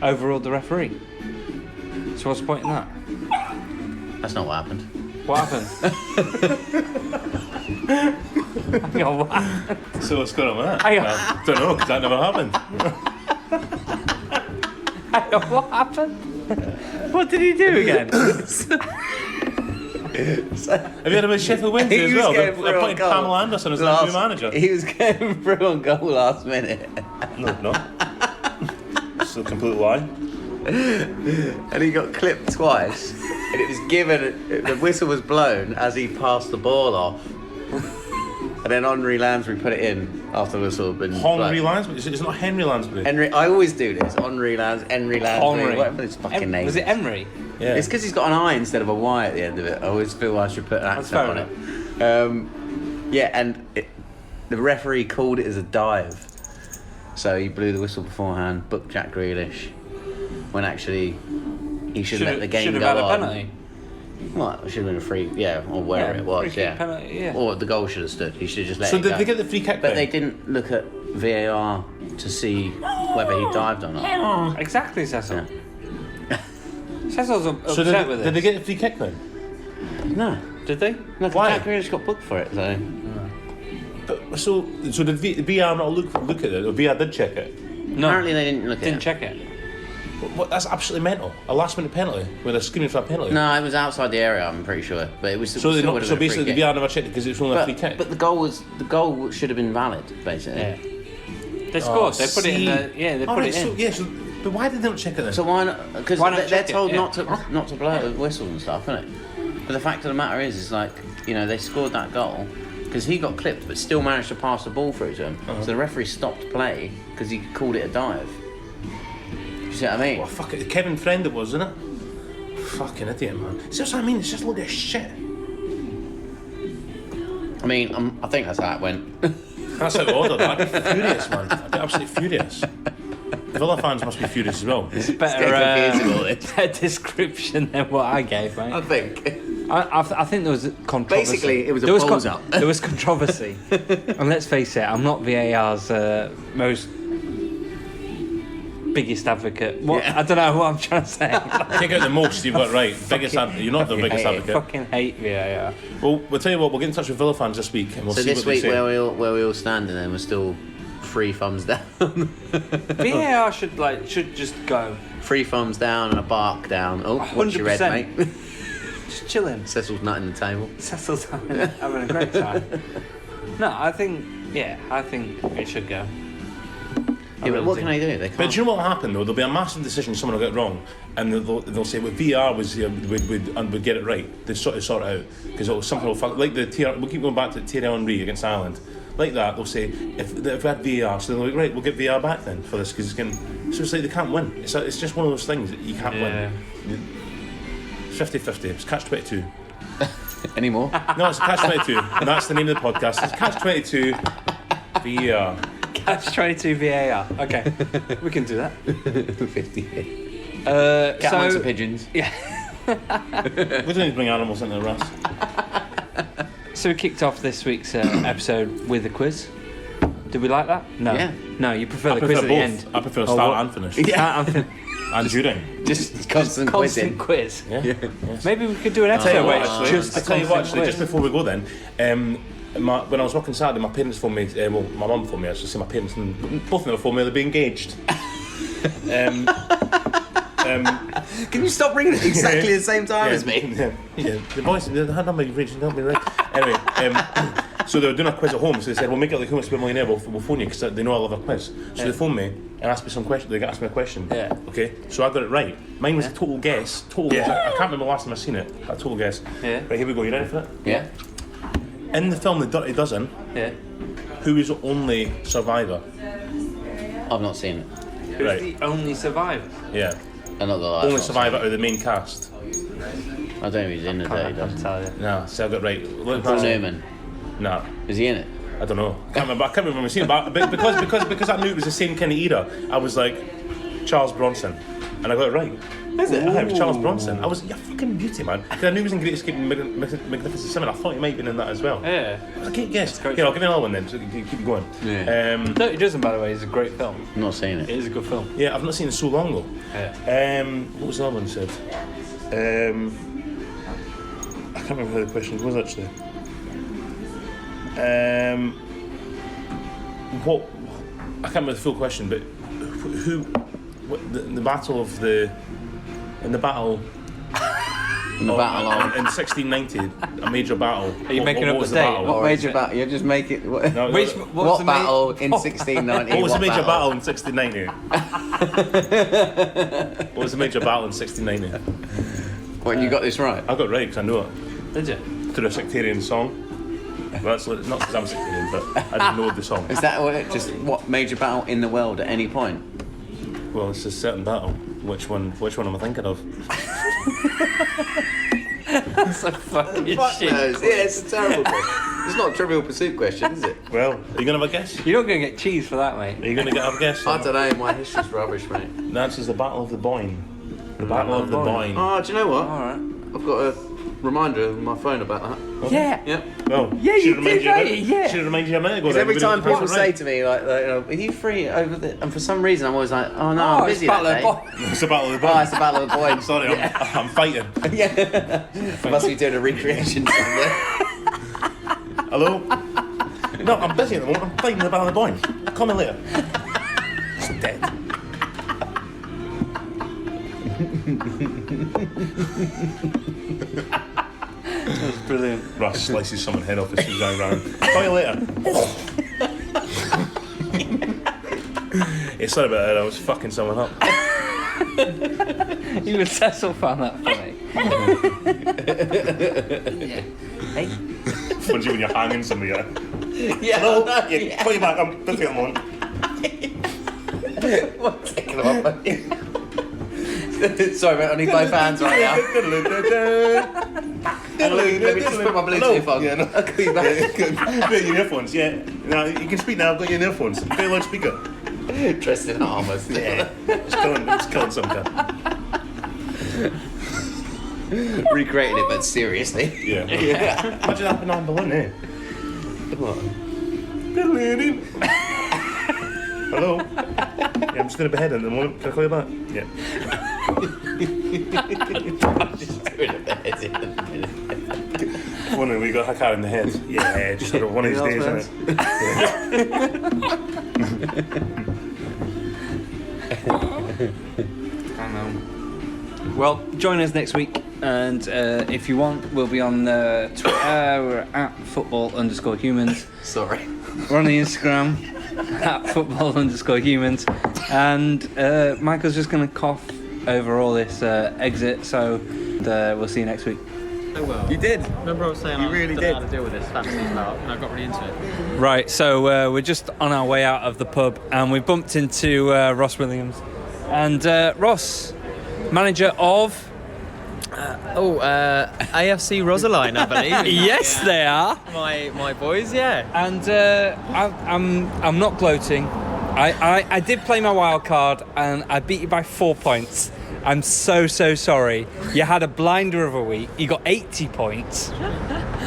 overruled the referee. So what's the point in that?
That's not what happened.
What happened? Hang on, what happened?
So what's going on with that?
I
don't know, because that never happened.
Hang on, what happened? What did he do again?
Have you heard about Sheffield Wednesday as well? They're putting Pamela Anderson as their new manager.
He was getting through on goal last minute.
No. It's a complete lie.
And he got clipped twice. And it was given, the whistle was blown as he passed the ball off. And
then Henri Lansbury put it in after the whistle had been.
Henri Lansbury? Is it not Henry Lansbury?
I always do this. Henri Lansbury, whatever his fucking name.
Was it Emery?
Yeah.
It's because he's got an I instead of a Y at the end of it. I always feel I should put an accent on it. Yeah, and the referee called it as a dive. So he blew the whistle beforehand, booked Jack Grealish, when actually he should let the game go on.
Should have had a penalty.
Well, it should have been a free, or wherever it was,
penalty, yeah.
Or the goal should have stood. He should have just let it go.
So did they get the free kick?
But they didn't look at VAR to see whether he dived or not.
Exactly, Cecil.
Yeah.
Cecil's upset
So
with this.
did they get the free kick then?
No.
Did they?
No,
Why?
Jack Grealish got booked for it, so...
So did VR not look at it? Or VR did check it?
No.
Apparently they didn't look at it.
Didn't check it.
What? That's absolutely mental. A last-minute penalty where they're screaming for a penalty.
No, it was outside the area, I'm pretty sure. But it was
So basically the VR never checked it because it was only a free kick.
But the goal should have been valid, basically.
Yeah. They scored. They put it in the. Yeah, they put it in.
But why did they not check it then?
So why not? Because
Why not
they're
check it?
told
Yeah.
not to blow the whistle and stuff, isn't it? But the fact of the matter is like, they scored that goal because he got clipped, but still managed to pass the ball through to him. So the referee stopped play because he called it a dive. You see what I mean?
Well, fuck it. Kevin Friend it was, isn't it? Fucking idiot, man. See what I mean? It's just a load of shit.
I mean, I think that's how it went.
That's how it ordered. I'd be furious, man. I'd be absolutely furious. Villa fans must be furious as well.
It's
getting
better description than what I gave, mate.
I think.
I think there was controversy.
Basically, it was a
there was
balls up.
There was controversy. And let's face it, I'm not VAR's most biggest advocate. I don't know what I'm trying to say.
Take out the most, you've got it right. You're not the biggest
I
advocate.
fucking hate VAR.
Well, we'll tell you what, we'll get in touch with Villa fans this week and we'll
So
see
this
what they
week,
say.
where we all standing, then we're still 3 thumbs down.
VAR should just go.
3 thumbs down and a bark down. Oh, what's your red,
100%.
mate?
Just chilling.
Cecil's nutting the table.
Cecil's having a great time. No, I think it should go.
Yeah, but what can they do? They can't.
But do you know what will happen though? There'll be a massive decision, someone will get it wrong, and they'll say, well, VR was here, would get it right. They sort it out because something will like we'll keep going back to Thierry Henry against Ireland, like that. They'll say if we had VR, so they're like, right, we'll get VR back then for this because so it's like they can't win. It's just one of those things that you can't win. 50-50. It's catch-22.
Any more?
No, it's catch-22, and that's the name of the podcast. It's catch-22 VR.
Catch-22 VAR. Okay, we can do that.
50. Cat amongst the pigeons.
Yeah.
We don't need to bring animals into the rest.
So we kicked off this week's episode with a quiz. Did we like that? No.
Yeah.
No, you prefer the quiz at the end.
I prefer start and finish. And during.
Just constant quizzing.
Quiz.
Yeah.
Maybe we could do an episode where it's just
I
a
tell you what,
constant quiz.
just before we go then, when I was working Saturday, my parents phoned me, my mum phoned me, I should say my parents, and both of them phoned me, they'd be engaged.
Can you stop ringing at exactly the same time as me?
Yeah, the voice, the hand number you've reached, not me right. Anyway, so they were doing a quiz at home, so they said, we'll make it like Who Wants to Be a Millionaire, we'll phone you, because they know I love a quiz. So they phoned me and asked me some question, they asked me a question.
Yeah.
Okay, so I got it right. Mine was a total guess, I can't remember the last time I've seen it, a total guess.
Yeah.
Right, here we go, you ready for it?
Yeah.
In the film The Dirty Dozen, who is the only survivor?
I've not seen it.
Who's
Right.
the only survivor?
Yeah.
I'm not gonna lie.
Only
I've not
survivor out of the main cast.
seen it. I don't know if he's in the
I
Dirty
can't
Dozen.
tell you.
No, so I got it right. Look,
Paul Newman.
No,
Is he in it?
I don't know. I can't remember when we seen it, but because I knew it was the same kind of era, I was like Charles Bronson, and I got it right.
Is it?
I was Charles Bronson. I was fucking beauty, man. Because I knew he was in Great Escape and Magnificent Seven. I thought he might have been in that as well.
Yeah.
I can't guess.
great.
Here, I'll give you another one then, so you can keep going.
Yeah.
Dirty Dozen, by the way, is a great film.
I've not seen
It
it.
is a good film.
Yeah, I've not seen it so long though.
Yeah.
What was the other one said? I can't remember how the question was actually. What? I can't remember the full question, but the battle of the in the battle.
In the battle on.
in 1690, a major battle.
Are you making up
was
the
the
date?
battle?
What major battle? You're just making. What,
No,
Which,
no,
what's the
battle in 1690?
what was the major battle in 1690? What was the major battle in 1690?
When you got this right?
I got it right because I know it
Did you?
through a sectarian song. Well, that's not because I'm 16, but I didn't know the song.
Is that what major battle in the world at any point?
Well, it's a certain battle. Which one am I thinking of?
That's a fucking shit.
Yeah, it's a terrible question. It's not a Trivial Pursuit question, is it?
Well, are you going to have a guess?
You're not going to get cheese for that, mate.
Are you going to have a guess?
I don't know, my history's rubbish, mate.
The answer's the Battle of the Boyne. The Battle of the Boyne.
Oh, do you know what?
Alright.
I've got a reminder on my phone about that.
Yeah.
Yep.
Well,
Yeah, you did, mate, yeah.
Should have reminded you a minute ago.
Because
then.
every
We would've
time people
got it
say
right.
to me, like, are you free over the... And for some reason, I'm always like, oh, no, I'm
it's
busy
Battle
that
of
day.
Boy.
It's the Battle of the
Oh,
Boyne.
it's the Battle of the Boyne.
Sorry, I'm fighting.
Yeah. Must be doing a recreation somewhere.
Hello? No, I'm busy at the moment. I'm fighting the Battle of the Boyne. Call me later. It's dead.
That's brilliant.
Russ slices someone's head off as soon as I ran. Call you later. Yeah, sorry about that. I was fucking someone up.
Even Cecil found that funny. Yeah. Hey.
When you're hanging somebody.
Yeah.
Hello? Yeah, call you back. I'm busy at the moment.
What? Taking them off. Sorry, mate. I need both hands right now. Let me just put my Bluetooth on.
Yeah, no.
I'll call you back.
Got your earphones, yeah. Now you can speak now. I've got your earphones. Very loud speaker.
Dressed in armour.
Yeah. Just killing some guy.
Recreated it, but seriously.
Yeah. Imagine that banana balloon, eh?
What?
Hello? Yeah, I'm just doing a beheading at the moment. Can I call you back? Yeah.
Just doing a bit.
Wondering we got a car in the head. Yeah, just had one of these days, isn't it?
I know. Well, join us next week, and if you want, we'll be on Twitter. We're at football_humans.
Sorry.
We're on the Instagram at football_humans, and Michael's just going to cough over all this exit. So we'll see you next week.
Oh well.
You did.
Remember I was saying I
really
don't know how
did.
to deal with this fantasy start, and I got really into it.
Right, so we're just on our way out of the pub, and we bumped into Ross Williams, and Ross, manager of.
AFC Rosaline, I believe.
Yes, they are.
My boys, yeah.
And I'm not gloating. I did play my wild card and I beat you by 4 points. I'm so sorry. You had a blinder of a week. You got 80 points.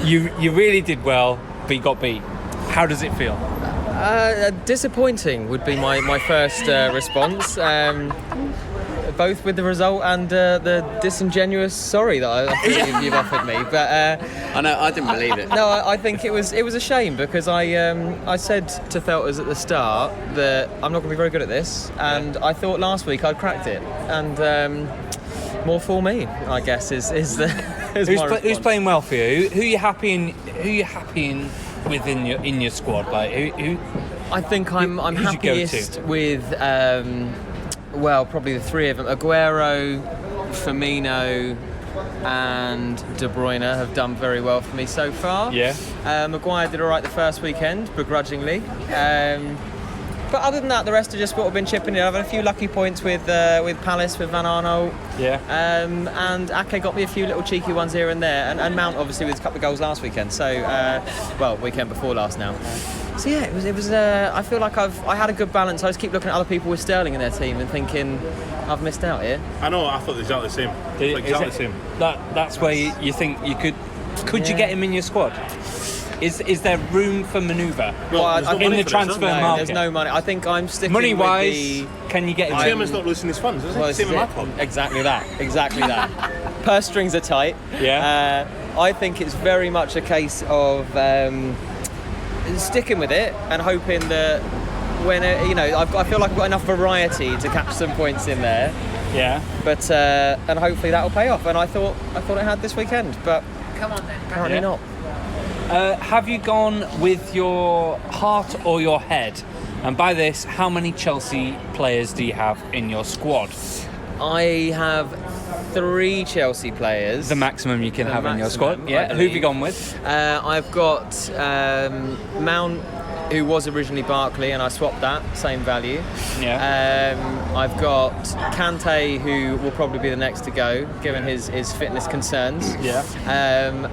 You really did well, but you got beat. How does it feel?
Disappointing would be my first response. Both with the result and the disingenuous sorry that I think you've offered me. But
I know. I didn't believe it.
no, I think it was a shame because I said to Felters at the start that I'm not going to be very good at this, and I thought last week I'd cracked it, and more for me, I guess is the
Who's playing well for you? Who are you happy in within your squad? Like who?
I think I'm
who's your
happiest with well, probably the three of them. Aguero, Firmino and De Bruyne have done very well for me so far.
Yeah.
Maguire did all right the first weekend, begrudgingly. But other than that, the rest have just sort of been chipping in. I've had a few lucky points with Palace, with Van Arnold.
Yeah.
And Ake got me a few little cheeky ones here and there. And Mount, obviously, with a couple of goals last weekend. So, weekend before last now. So yeah, it was. I feel like I had a good balance. I just keep looking at other people with Sterling in their team and thinking, I've missed out here.
I know, I thought exactly the same. Exactly the same.
That's where you think you could you get him in your squad? Is there room for manoeuvre in the transfer market?
There's no money. I think I'm sticking
money-wise, can you get him?
Chairman's not losing his funds, is it? Same with my club.
Exactly that. Purse strings are tight.
Yeah.
I think it's very much a case of sticking with it and hoping that when I feel like I've got enough variety to catch some points in there.
Yeah.
But and hopefully that'll pay off. And I thought it had this weekend, but apparently not.
Have you gone with your heart or your head? And by this, how many Chelsea players do you have in your squad?
I have 3 Chelsea players.
The maximum you can
The
have in your
maximum,
squad.
I
Yeah. Who have you
believe.
gone with?
I've got Mount, who was originally Barkley, and I swapped that, same value.
Yeah.
I've got Kante, who will probably be the next to go, given his fitness concerns.
Yeah.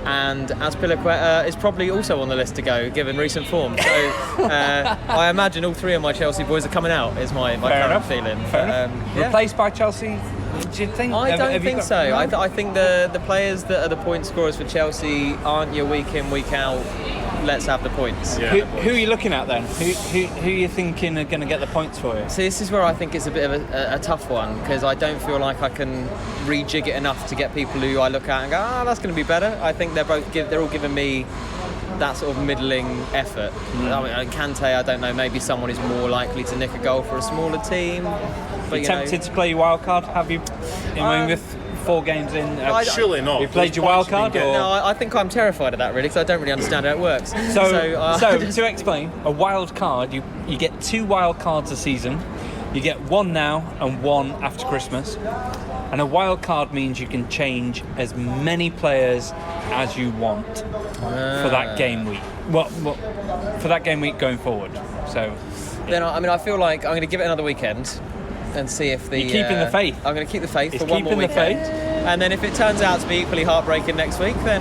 And Azpilicueta is probably also on the list to go, given recent form. So I imagine all 3 of my Chelsea boys are coming out, is my
Fair
current
enough.
feeling.
Fair
But,
enough.
yeah.
Replaced by Chelsea? Do you think?
I don't
have you
think
got-
so.
No?
I think the players that are the point scorers for Chelsea aren't your week in, week out. Let's have the points.
Yeah.
Who are you looking at then? Who are you thinking are going to get the points for you?
So this is where I think it's a bit of a tough one, because I don't feel like I can rejig it enough to get people who I look at and go, that's going to be better. I think they're all giving me that sort of middling effort. I mean, Kante, I don't know, maybe someone is more likely to nick a goal for a smaller team. But
You tempted to play your wild card? Have you? With 4 games in.
Surely not.
You played
Those
your wild
points have
card?
been
Or?
No, I think I'm terrified of that, really, because I don't really understand how it works.
So to explain, a wild card, you get 2 wild cards a season. You get 1 now and 1 after Christmas. And a wild card means you can change as many players as you want for that game week. Well, for that game week going forward. So
Then I feel like I'm going to give it another weekend and see if the...
You're keeping the faith.
I'm going to keep the faith
He's
for one more
keeping the
weekend.
faith.
And then if it turns out to be equally heartbreaking next week, then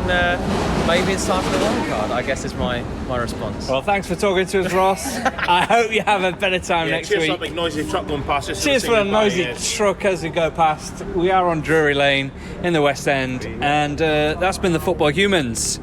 maybe it's time for the wild card, I guess is my response.
well, thanks for talking to us, Ross. I hope you have a better time next
cheers
week.
for that big noisy truck going past us.
Cheers for the noisy truck as we go past. We are on Drury Lane in the West End, and that's been the Football Humans.